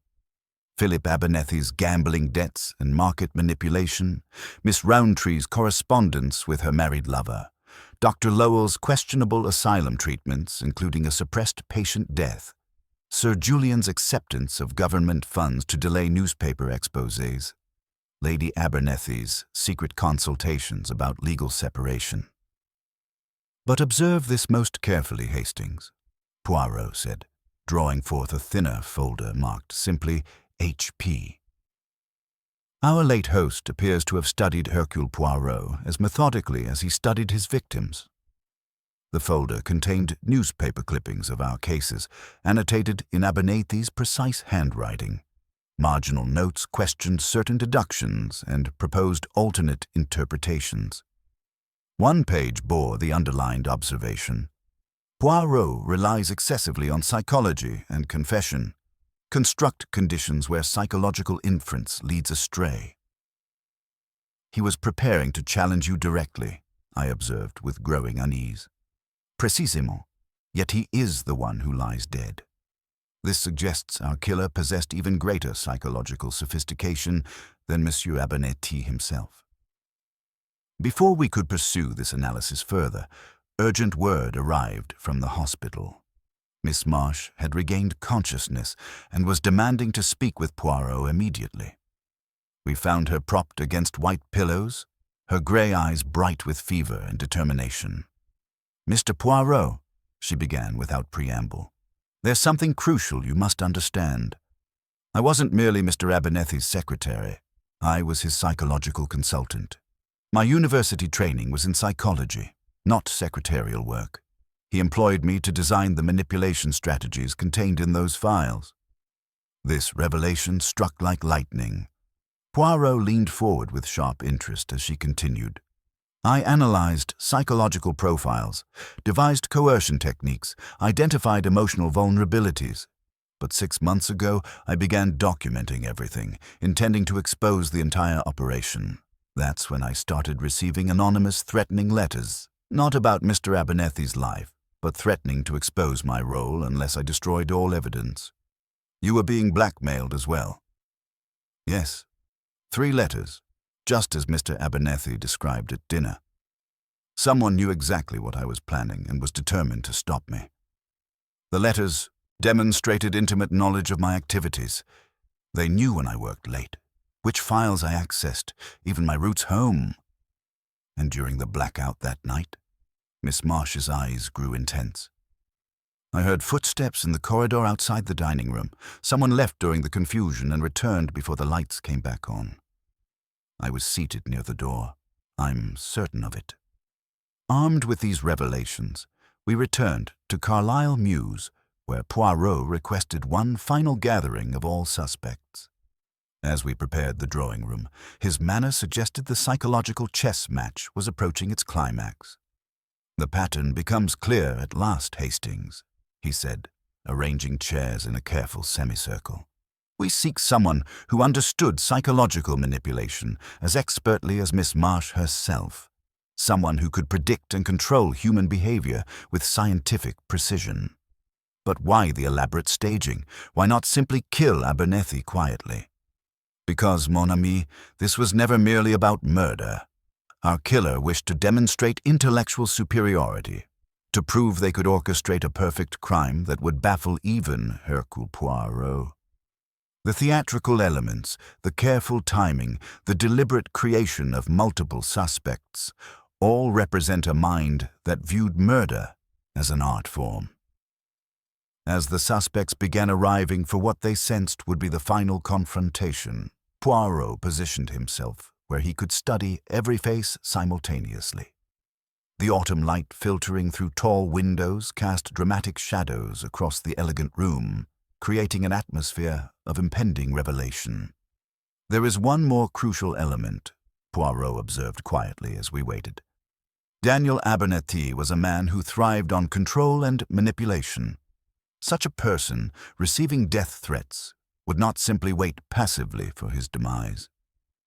A: Philip Abernethy's gambling debts and market manipulation, Miss Rowntree's correspondence with her married lover, Dr. Lowell's questionable asylum treatments, including a suppressed patient death, Sir Julian's acceptance of government funds to delay newspaper exposés, Lady Abernethy's secret consultations about legal separation. "But observe this most carefully, Hastings," Poirot said, drawing forth a thinner folder marked simply H.P. Our late host appears to have studied Hercule Poirot as methodically as he studied his victims. The folder contained newspaper clippings of our cases, annotated in Abernethy's precise handwriting. Marginal notes questioned certain deductions and proposed alternate interpretations. One page bore the underlined observation: "Poirot relies excessively on psychology and confession. Construct conditions where psychological inference leads astray." "He was preparing to challenge you directly," I observed with growing unease. "Précisément. Yet he is the one who lies dead. This suggests our killer possessed even greater psychological sophistication than Monsieur Abernethy himself." Before we could pursue this analysis further, urgent word arrived from the hospital. Miss Marsh had regained consciousness and was demanding to speak with Poirot immediately. We found her propped against white pillows, her grey eyes bright with fever and determination. "Mr. Poirot," she began without preamble, "there's something crucial you must understand. I wasn't merely Mr. Abernethy's secretary. I was his psychological consultant. My university training was in psychology, not secretarial work. He employed me to design the manipulation strategies contained in those files." This revelation struck like lightning. Poirot leaned forward with sharp interest as she continued. "I analyzed psychological profiles, devised coercion techniques, identified emotional vulnerabilities. But 6 months ago, I began documenting everything, intending to expose the entire operation. That's when I started receiving anonymous threatening letters, not about Mr. Abernethy's life, but threatening to expose my role unless I destroyed all evidence." "You were being blackmailed as well?" "Yes. 3 letters. Just as Mr. Abernethy described at dinner. Someone knew exactly what I was planning and was determined to stop me. The letters demonstrated intimate knowledge of my activities. They knew when I worked late, which files I accessed, even my routes home. And during the blackout that night, Miss Marsh's eyes grew intense. I heard footsteps in the corridor outside the dining room. Someone left during the confusion and returned before the lights came back on. I was seated near the door. I'm certain of it." Armed with these revelations, we returned to Carlisle Mews, where Poirot requested one final gathering of all suspects. As we prepared the drawing room, his manner suggested the psychological chess match was approaching its climax. "The pattern becomes clear at last, Hastings," he said, arranging chairs in a careful semicircle. "We seek someone who understood psychological manipulation as expertly as Miss Marsh herself. Someone who could predict and control human behavior with scientific precision. But why the elaborate staging? Why not simply kill Abernethy quietly? Because, mon ami, this was never merely about murder. Our killer wished to demonstrate intellectual superiority, to prove they could orchestrate a perfect crime that would baffle even Hercule Poirot. The theatrical elements, the careful timing, the deliberate creation of multiple suspects, all represent a mind that viewed murder as an art form. As the suspects began arriving for what they sensed would be the final confrontation, Poirot positioned himself where he could study every face simultaneously. The autumn light filtering through tall windows cast dramatic shadows across the elegant room, creating an atmosphere of impending revelation. "There is one more crucial element," Poirot observed quietly as we waited. "Daniel Abernethy was a man who thrived on control and manipulation. Such a person, receiving death threats, would not simply wait passively for his demise.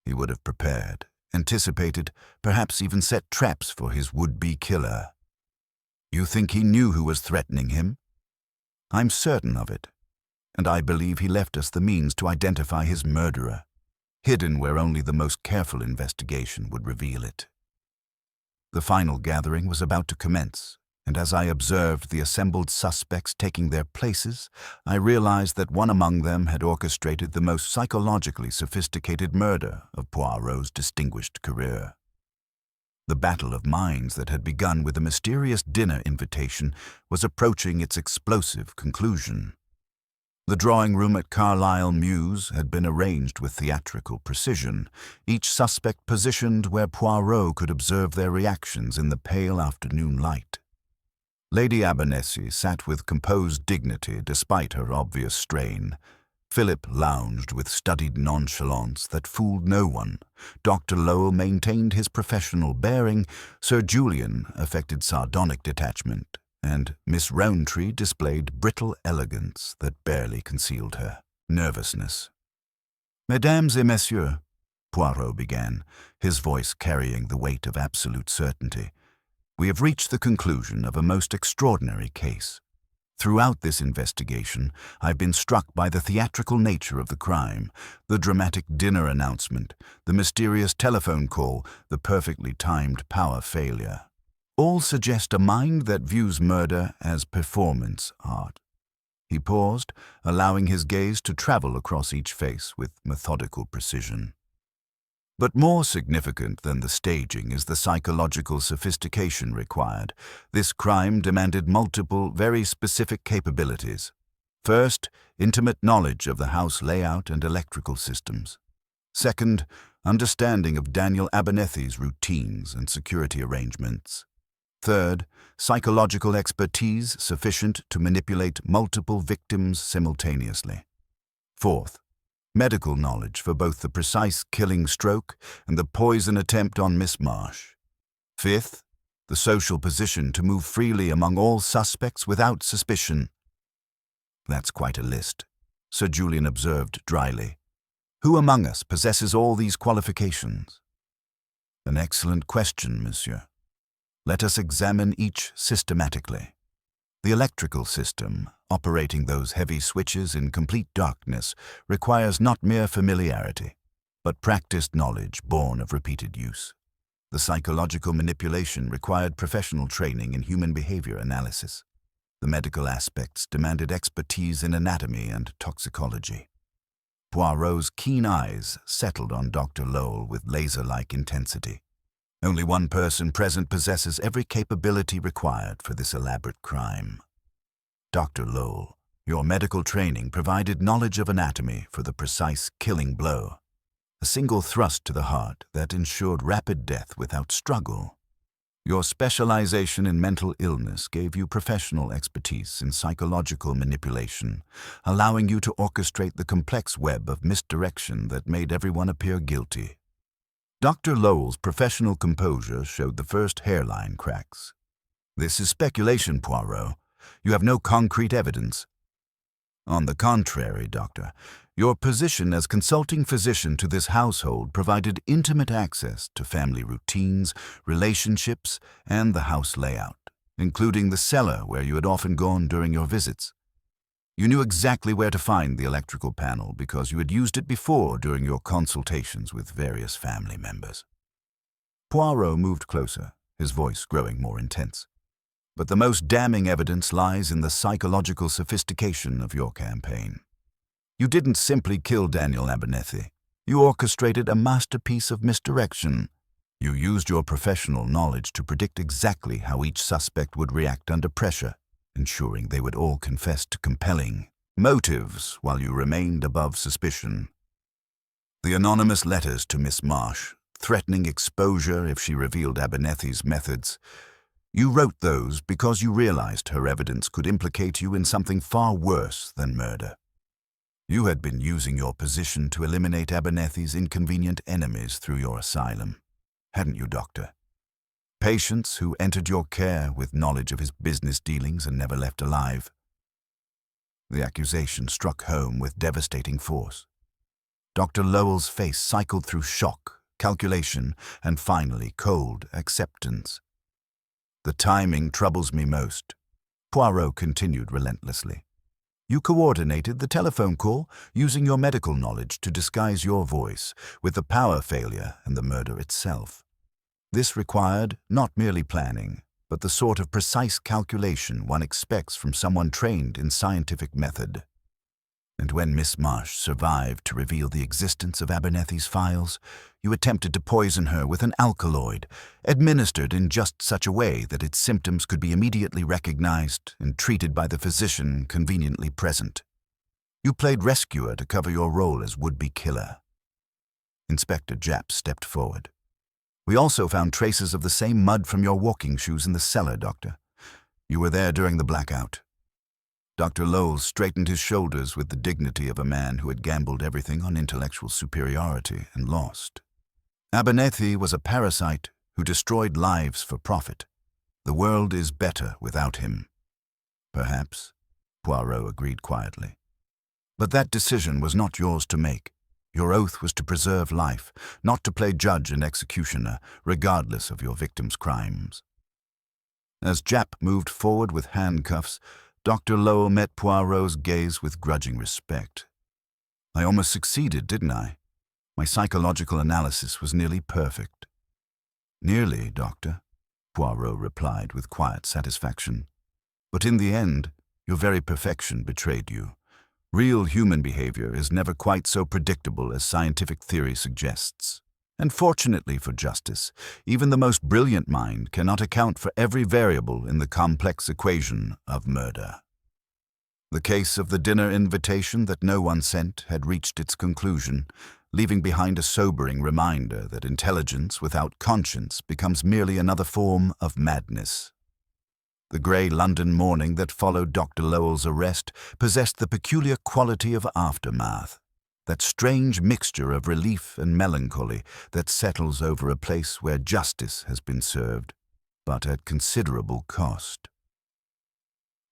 A: He would have prepared, anticipated, perhaps even set traps for his would-be killer." "You think he knew who was threatening him?" "I'm certain of it, and I believe he left us the means to identify his murderer, hidden where only the most careful investigation would reveal it." The final gathering was about to commence, and as I observed the assembled suspects taking their places, I realized that one among them had orchestrated the most psychologically sophisticated murder of Poirot's distinguished career. The battle of minds that had begun with a mysterious dinner invitation was approaching its explosive conclusion. The drawing room at Carlisle Mews had been arranged with theatrical precision, each suspect positioned where Poirot could observe their reactions in the pale afternoon light. Lady Abernethy sat with composed dignity despite her obvious strain. Philip lounged with studied nonchalance that fooled no one. Dr. Lowell maintained his professional bearing, Sir Julian affected sardonic detachment, and Miss Rowntree displayed brittle elegance that barely concealed her nervousness. "Mesdames et messieurs," Poirot began, his voice carrying the weight of absolute certainty, "we have reached the conclusion of a most extraordinary case. Throughout this investigation, I've been struck by the theatrical nature of the crime, the dramatic dinner announcement, the mysterious telephone call, the perfectly timed power failure. All suggest a mind that views murder as performance art." He paused, allowing his gaze to travel across each face with methodical precision. "But more significant than the staging is the psychological sophistication required. This crime demanded multiple, very specific capabilities. First, intimate knowledge of the house layout and electrical systems. Second, understanding of Daniel Abernethy's routines and security arrangements. Third, psychological expertise sufficient to manipulate multiple victims simultaneously. Fourth, medical knowledge for both the precise killing stroke and the poison attempt on Miss Marsh. Fifth, the social position to move freely among all suspects without suspicion." "That's quite a list," Sir Julian observed dryly. "Who among us possesses all these qualifications?" "An excellent question, monsieur. Let us examine each systematically. The electrical system, operating those heavy switches in complete darkness, requires not mere familiarity, but practiced knowledge born of repeated use. The psychological manipulation required professional training in human behavior analysis. The medical aspects demanded expertise in anatomy and toxicology." Poirot's keen eyes settled on Dr. Lowell with laser-like intensity. "Only one person present possesses every capability required for this elaborate crime. Dr. Lowell, your medical training provided knowledge of anatomy for the precise killing blow, a single thrust to the heart that ensured rapid death without struggle. Your specialization in mental illness gave you professional expertise in psychological manipulation, allowing you to orchestrate the complex web of misdirection that made everyone appear guilty. Dr. Lowell's professional composure showed the first hairline cracks. This is speculation, Poirot. You have no concrete evidence." "On the contrary, Doctor, your position as consulting physician to this household provided intimate access to family routines, relationships, and the house layout, including the cellar where you had often gone during your visits. You knew exactly where to find the electrical panel because you had used it before during your consultations with various family members." Poirot moved closer, his voice growing more intense. "But the most damning evidence lies in the psychological sophistication of your campaign. You didn't simply kill Daniel Abernethy. You orchestrated a masterpiece of misdirection. You used your professional knowledge to predict exactly how each suspect would react under pressure, ensuring they would all confess to compelling motives while you remained above suspicion. The anonymous letters to Miss Marsh, threatening exposure if she revealed Abernethy's methods, You wrote those because you realized her evidence could implicate you in something far worse than murder. You had been using your position to eliminate Abernethy's inconvenient enemies through your asylum, hadn't you, Doctor? Patients who entered your care with knowledge of his business dealings and never left alive. The accusation struck home with devastating force. Dr. Lowell's face cycled through shock, calculation, and finally cold acceptance. The timing troubles me most, Poirot continued relentlessly. You coordinated the telephone call using your medical knowledge to disguise your voice with the power failure and the murder itself. This required not merely planning, but the sort of precise calculation one expects from someone trained in scientific method. And when Miss Marsh survived to reveal the existence of Abernethy's files, you attempted to poison her with an alkaloid, administered in just such a way that its symptoms could be immediately recognized and treated by the physician conveniently present. You played rescuer to cover your role as would-be killer. Inspector Japp stepped forward. We also found traces of the same mud from your walking shoes in the cellar, Doctor. You were there during the blackout. Dr. Lowell straightened his shoulders with the dignity of a man who had gambled everything on intellectual superiority and lost. Abernethy was a parasite who destroyed lives for profit. The world is better without him. Perhaps, Poirot agreed quietly. But that decision was not yours to make. Your oath was to preserve life, not to play judge and executioner, regardless of your victim's crimes. As Japp moved forward with handcuffs, Dr. Lowell met Poirot's gaze with grudging respect. I almost succeeded, didn't I? My psychological analysis was nearly perfect. Nearly, Doctor, Poirot replied with quiet satisfaction. But in the end, your very perfection betrayed you. Real human behavior is never quite so predictable as scientific theory suggests. And fortunately for justice, even the most brilliant mind cannot account for every variable in the complex equation of murder. The case of the dinner invitation that no one sent had reached its conclusion, leaving behind a sobering reminder that intelligence without conscience becomes merely another form of madness. The grey London morning that followed Dr. Lowell's arrest possessed the peculiar quality of aftermath. That strange mixture of relief and melancholy that settles over a place where justice has been served, but at considerable cost.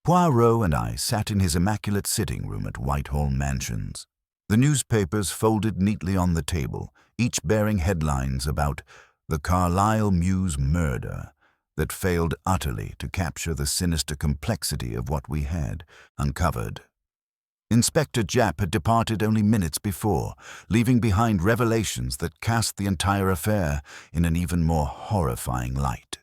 A: Poirot and I sat in his immaculate sitting room at Whitehall Mansions. The newspapers folded neatly on the table, each bearing headlines about the Carlyle Mews murder that failed utterly to capture the sinister complexity of what we had uncovered. Inspector Japp had departed only minutes before, leaving behind revelations that cast the entire affair in an even more horrifying light.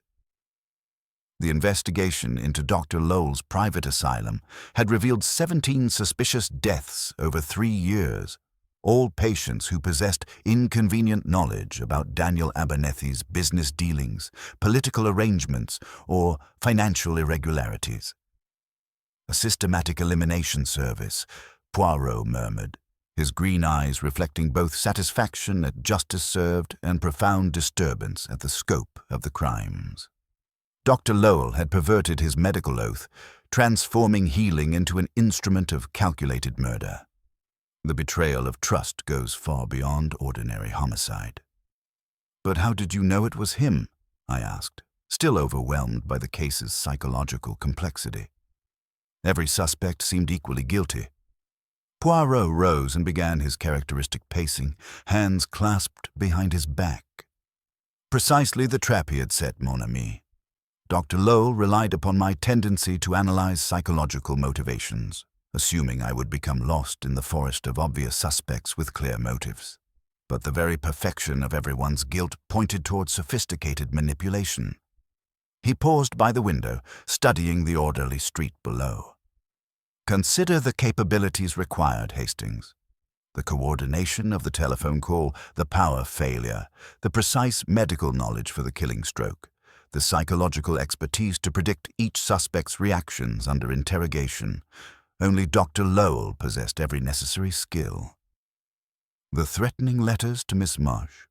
A: The investigation into Dr. Lowell's private asylum had revealed 17 suspicious deaths over 3 years, all patients who possessed inconvenient knowledge about Daniel Abernethy's business dealings, political arrangements, or financial irregularities. A systematic elimination service, Poirot murmured, his green eyes reflecting both satisfaction at justice served and profound disturbance at the scope of the crimes. Dr. Lowell had perverted his medical oath, transforming healing into an instrument of calculated murder. The betrayal of trust goes far beyond ordinary homicide. But how did you know it was him? I asked, still overwhelmed by the case's psychological complexity. Every suspect seemed equally guilty. Poirot rose and began his characteristic pacing, hands clasped behind his back. Precisely the trap he had set, mon ami. Dr. Lowell relied upon my tendency to analyze psychological motivations, assuming I would become lost in the forest of obvious suspects with clear motives. But the very perfection of everyone's guilt pointed toward sophisticated manipulation. He paused by the window, studying the orderly street below. Consider the capabilities required, Hastings. The coordination of the telephone call, the power failure, the precise medical knowledge for the killing stroke, the psychological expertise to predict each suspect's reactions under interrogation. Only Dr. Lowell possessed every necessary skill. The threatening letters to Miss Marsh.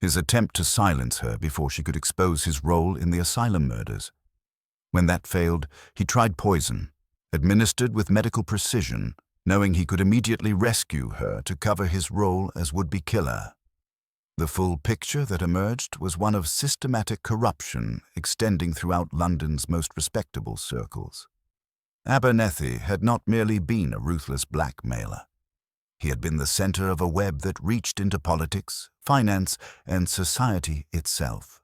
A: his attempt to silence her before she could expose his role in the asylum murders. When that failed, he tried poison, administered with medical precision, knowing he could immediately rescue her to cover his role as would-be killer. The full picture that emerged was one of systematic corruption extending throughout London's most respectable circles. Abernethy had not merely been a ruthless blackmailer. He had been the center of a web that reached into politics, finance, and society itself.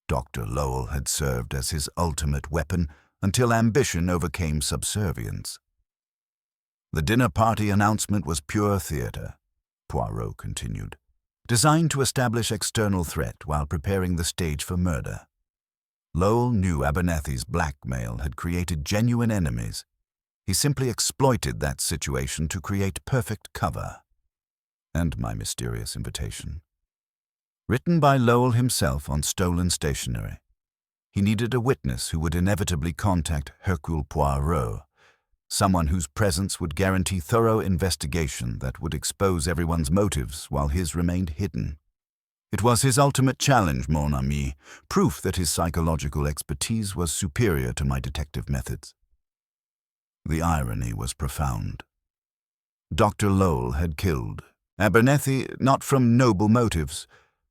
A: Dr. Lowell had served as his ultimate weapon until ambition overcame subservience. The dinner party announcement was pure theater, Poirot continued, designed to establish external threat while preparing the stage for murder. Lowell knew Abernethy's blackmail had created genuine enemies. He simply exploited that situation to create perfect cover. And my mysterious invitation. Written by Lowell himself on stolen stationery. He needed a witness who would inevitably contact Hercule Poirot, someone whose presence would guarantee thorough investigation that would expose everyone's motives while his remained hidden. It was his ultimate challenge, mon ami, proof that his psychological expertise was superior to my detective methods. The irony was profound. Dr. Lowell had killed Abernethy not from noble motives,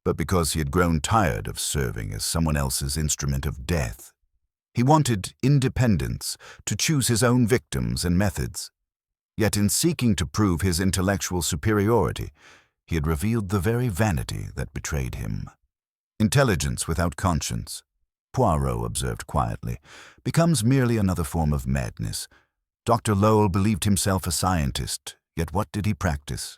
A: but because he had grown tired of serving as someone else's instrument of death. He wanted independence to choose his own victims and methods. Yet in seeking to prove his intellectual superiority, he had revealed the very vanity that betrayed him. Intelligence without conscience, Poirot observed quietly, becomes merely another form of madness. Dr. Lowell believed himself a scientist, yet what did he practice?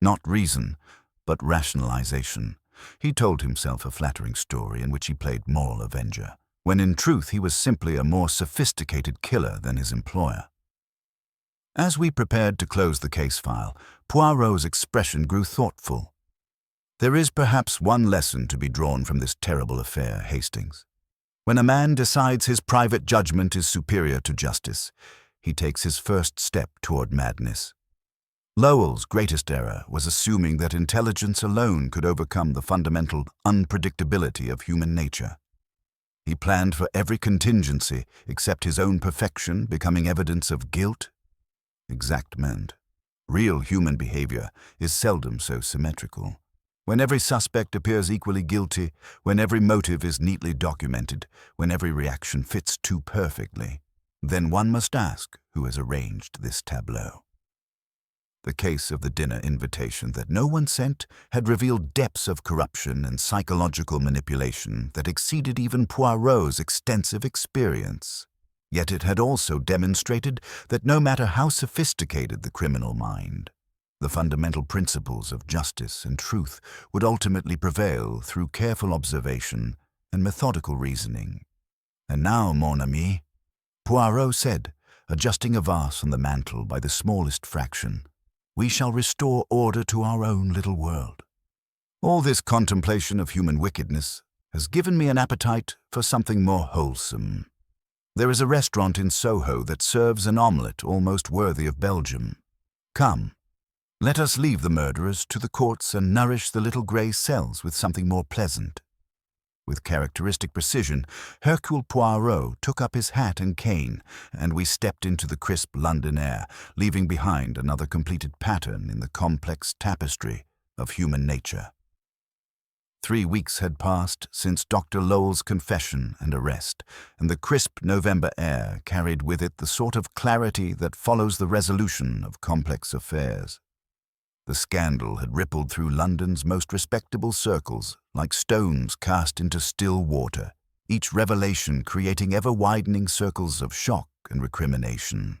A: Not reason, but rationalization. He told himself a flattering story in which he played moral avenger, when in truth he was simply a more sophisticated killer than his employer. As we prepared to close the case file, Poirot's expression grew thoughtful. There is perhaps one lesson to be drawn from this terrible affair, Hastings. When a man decides his private judgment is superior to justice, he takes his first step toward madness. Lowell's greatest error was assuming that intelligence alone could overcome the fundamental unpredictability of human nature. He planned for every contingency except his own perfection becoming evidence of guilt. Exactment. Real human behavior is seldom so symmetrical. When every suspect appears equally guilty, when every motive is neatly documented, when every reaction fits too perfectly, then one must ask who has arranged this tableau. The case of the dinner invitation that no one sent had revealed depths of corruption and psychological manipulation that exceeded even Poirot's extensive experience. Yet it had also demonstrated that no matter how sophisticated the criminal mind, the fundamental principles of justice and truth would ultimately prevail through careful observation and methodical reasoning. And now, mon ami, Poirot said, adjusting a vase on the mantel by the smallest fraction, we shall restore order to our own little world. All this contemplation of human wickedness has given me an appetite for something more wholesome. There is a restaurant in Soho that serves an omelette almost worthy of Belgium. Come, let us leave the murderers to the courts and nourish the little grey cells with something more pleasant. With characteristic precision, Hercule Poirot took up his hat and cane, and we stepped into the crisp London air, leaving behind another completed pattern in the complex tapestry of human nature. 3 weeks had passed since Dr. Lowell's confession and arrest, and the crisp November air carried with it the sort of clarity that follows the resolution of complex affairs. The scandal had rippled through London's most respectable circles like stones cast into still water, each revelation creating ever-widening circles of shock and recrimination.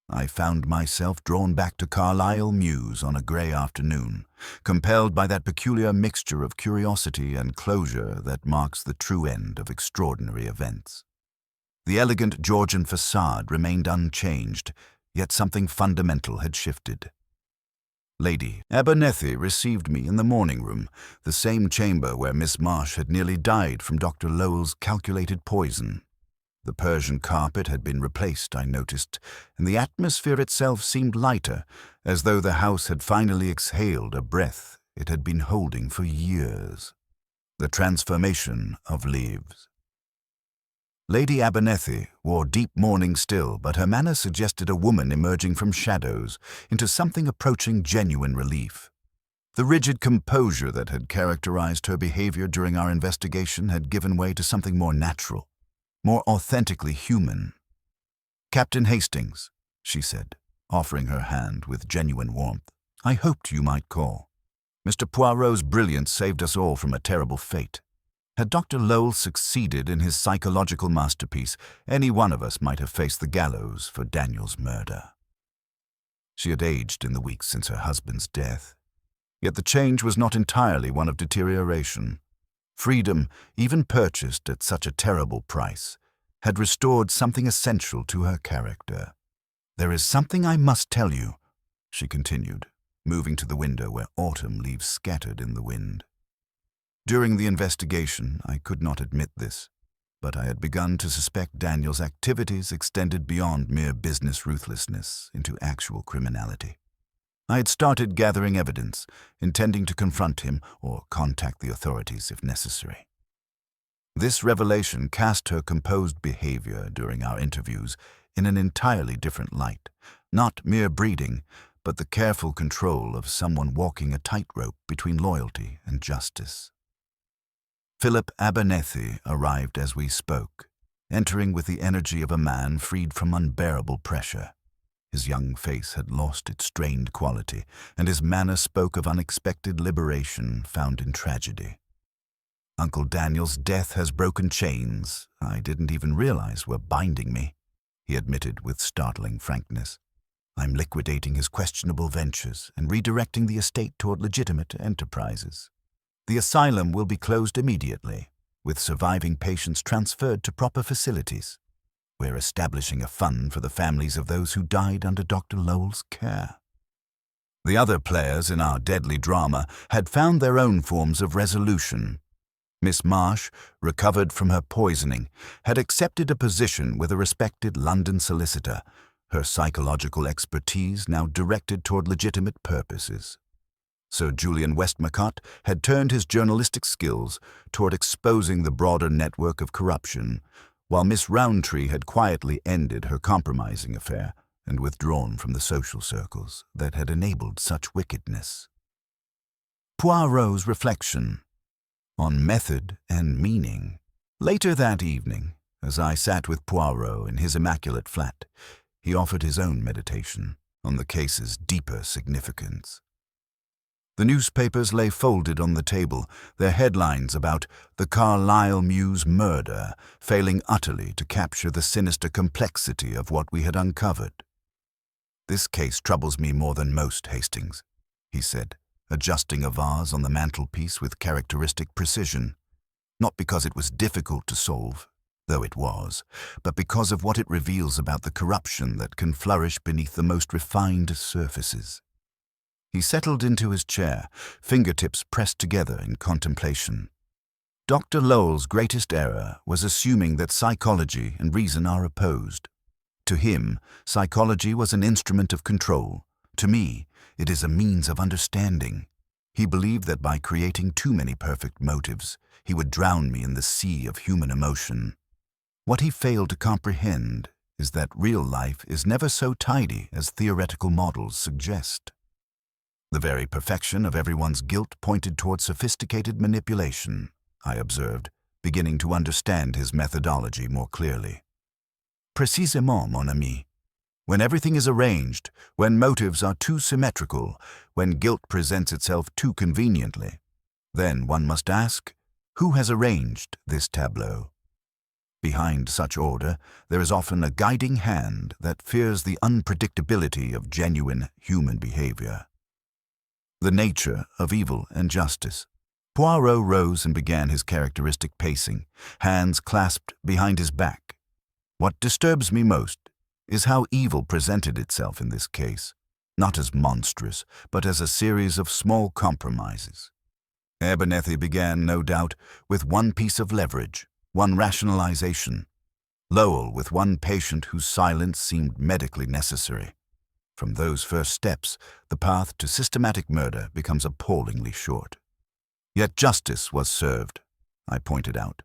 A: I found myself drawn back to Carlisle Mews on a grey afternoon, compelled by that peculiar mixture of curiosity and closure that marks the true end of extraordinary events. The elegant Georgian facade remained unchanged, yet something fundamental had shifted. Lady Abernethy received me in the morning room, the same chamber where Miss Marsh had nearly died from Dr. Lowell's calculated poison. The Persian carpet had been replaced, I noticed, and the atmosphere itself seemed lighter, as though the house had finally exhaled a breath it had been holding for years. The transformation of leaves. Lady Abernethy wore deep mourning still, but her manner suggested a woman emerging from shadows into something approaching genuine relief. The rigid composure that had characterized her behavior during our investigation had given way to something more natural, more authentically human. "Captain Hastings," she said, offering her hand with genuine warmth, "I hoped you might call. Mr. Poirot's brilliance saved us all from a terrible fate. Had Dr. Lowell succeeded in his psychological masterpiece, any one of us might have faced the gallows for Daniel's murder." She had aged in the weeks since her husband's death. Yet the change was not entirely one of deterioration. Freedom, even purchased at such a terrible price, had restored something essential to her character. "There is something I must tell you," she continued, moving to the window where autumn leaves scattered in the wind. During the investigation, I could not admit this, but I had begun to suspect Daniel's activities extended beyond mere business ruthlessness into actual criminality. I had started gathering evidence, intending to confront him or contact the authorities if necessary. This revelation cast her composed behavior during our interviews in an entirely different light, not mere breeding, but the careful control of someone walking a tightrope between loyalty and justice. Philip Abernethy arrived as we spoke, entering with the energy of a man freed from unbearable pressure. His young face had lost its strained quality, and his manner spoke of unexpected liberation found in tragedy. "Uncle Daniel's death has broken chains I didn't even realize were binding me," he admitted with startling frankness. "I'm liquidating his questionable ventures and redirecting the estate toward legitimate enterprises. The asylum will be closed immediately, with surviving patients transferred to proper facilities. We're establishing a fund for the families of those who died under Dr. Lowell's care." The other players in our deadly drama had found their own forms of resolution. Miss Marsh, recovered from her poisoning, had accepted a position with a respected London solicitor, her psychological expertise now directed toward legitimate purposes. Sir Julian Westmacott had turned his journalistic skills toward exposing the broader network of corruption, while Miss Rowntree had quietly ended her compromising affair and withdrawn from the social circles that had enabled such wickedness. Poirot's reflection on method and meaning. Later that evening, as I sat with Poirot in his immaculate flat, he offered his own meditation on the case's deeper significance. The newspapers lay folded on the table, their headlines about the Carlyle Mews murder failing utterly to capture the sinister complexity of what we had uncovered. "This case troubles me more than most, Hastings," he said, adjusting a vase on the mantelpiece with characteristic precision. "Not because it was difficult to solve, though it was, but because of what it reveals about the corruption that can flourish beneath the most refined surfaces." He settled into his chair, fingertips pressed together in contemplation. Dr. Lowell's greatest error was assuming that psychology and reason are opposed. To him, psychology was an instrument of control. To me, it is a means of understanding. He believed that by creating too many perfect motives, he would drown me in the sea of human emotion. What he failed to comprehend is that real life is never so tidy as theoretical models suggest. The very perfection of everyone's guilt pointed toward sophisticated manipulation, I observed, beginning to understand his methodology more clearly. "Précisément, mon ami. When everything is arranged, when motives are too symmetrical, when guilt presents itself too conveniently, then one must ask, who has arranged this tableau? Behind such order, there is often a guiding hand that fears the unpredictability of genuine human behavior." The nature of evil and justice. Poirot rose and began his characteristic pacing, hands clasped behind his back. "What disturbs me most is how evil presented itself in this case, not as monstrous, but as a series of small compromises. Abernethy began, no doubt, with one piece of leverage, one rationalization. Lowell with one patient whose silence seemed medically necessary. From those first steps, the path to systematic murder becomes appallingly short. Yet justice was served, I pointed out.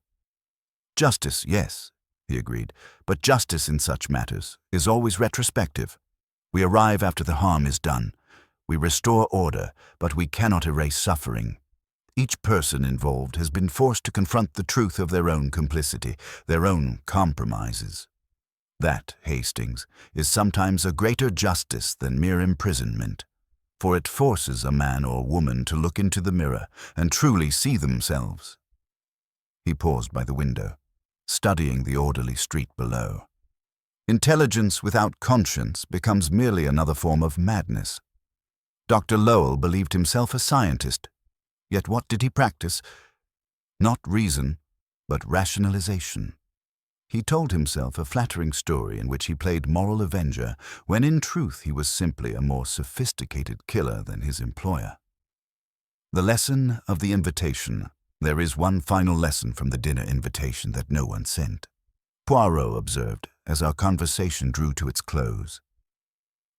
A: Justice, yes, he agreed, but justice in such matters is always retrospective. We arrive after the harm is done. We restore order, but we cannot erase suffering. Each person involved has been forced to confront the truth of their own complicity, their own compromises. That, Hastings, is sometimes a greater justice than mere imprisonment, for it forces a man or woman to look into the mirror and truly see themselves. He paused by the window, studying the orderly street below. Intelligence without conscience becomes merely another form of madness. Dr. Lowell believed himself a scientist, yet what did he practice? Not reason, but rationalization. He told himself a flattering story in which he played moral avenger, when in truth he was simply a more sophisticated killer than his employer. The lesson of the invitation. There is one final lesson from the dinner invitation that no one sent, Poirot observed as our conversation drew to its close.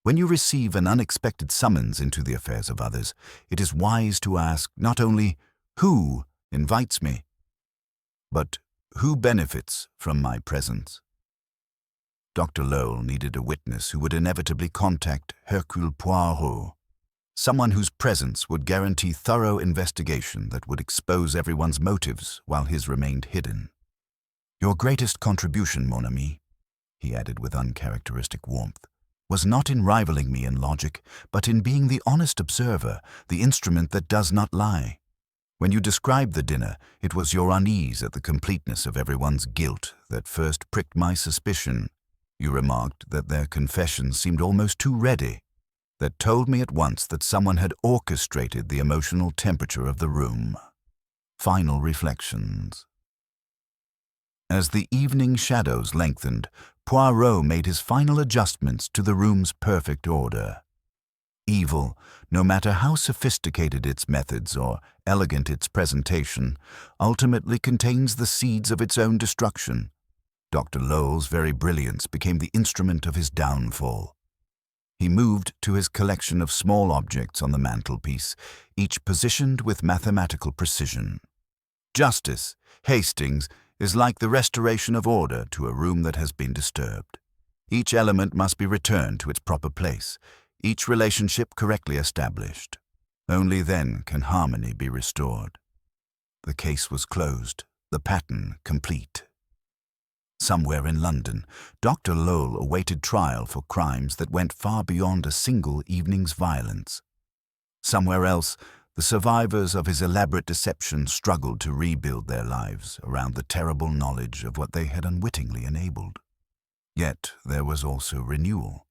A: When you receive an unexpected summons into the affairs of others, it is wise to ask not only who invites me, but who benefits from my presence. Dr. Lowell needed a witness who would inevitably contact Hercule Poirot, someone whose presence would guarantee thorough investigation that would expose everyone's motives while his remained hidden. Your greatest contribution, mon ami, he added with uncharacteristic warmth, was not in rivaling me in logic, but in being the honest observer, the instrument that does not lie. When you described the dinner, it was your unease at the completeness of everyone's guilt that first pricked my suspicion. You remarked that their confessions seemed almost too ready. That told me at once that someone had orchestrated the emotional temperature of the room. Final reflections. As the evening shadows lengthened, Poirot made his final adjustments to the room's perfect order. Evil, no matter how sophisticated its methods or elegant its presentation, ultimately contains the seeds of its own destruction. Dr. Lowell's very brilliance became the instrument of his downfall. He moved to his collection of small objects on the mantelpiece, each positioned with mathematical precision. Justice, Hastings, is like the restoration of order to a room that has been disturbed. Each element must be returned to its proper place, each relationship correctly established. Only then can harmony be restored. The case was closed, the pattern complete. Somewhere in London, Dr. Lowell awaited trial for crimes that went far beyond a single evening's violence. Somewhere else, the survivors of his elaborate deception struggled to rebuild their lives around the terrible knowledge of what they had unwittingly enabled. Yet there was also renewal.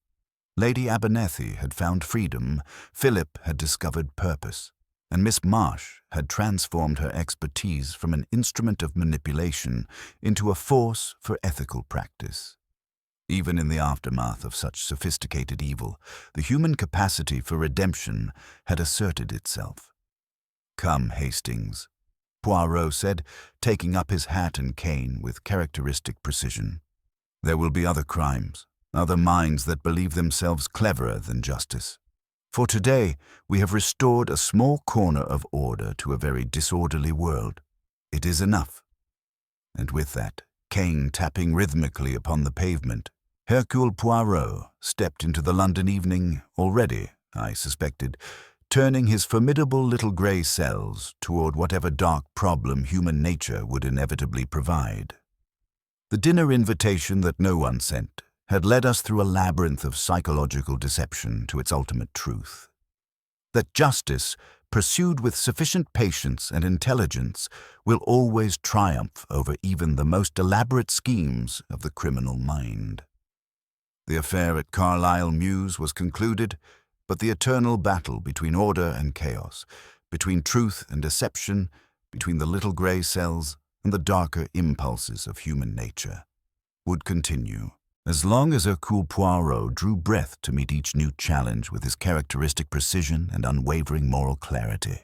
A: Lady Abernethy had found freedom, Philip had discovered purpose, and Miss Marsh had transformed her expertise from an instrument of manipulation into a force for ethical practice. Even in the aftermath of such sophisticated evil, the human capacity for redemption had asserted itself. "Come, Hastings," Poirot said, taking up his hat and cane with characteristic precision. "There will be other crimes, other minds that believe themselves cleverer than justice. For today, we have restored a small corner of order to a very disorderly world. It is enough." And with that, cane tapping rhythmically upon the pavement, Hercule Poirot stepped into the London evening, already, I suspected, turning his formidable little grey cells toward whatever dark problem human nature would inevitably provide. The dinner invitation that no one sent had led us through a labyrinth of psychological deception to its ultimate truth. That justice, pursued with sufficient patience and intelligence, will always triumph over even the most elaborate schemes of the criminal mind. The affair at Carlisle Mews was concluded, but the eternal battle between order and chaos, between truth and deception, between the little grey cells and the darker impulses of human nature, would continue, as long as Hercule Poirot drew breath to meet each new challenge with his characteristic precision and unwavering moral clarity.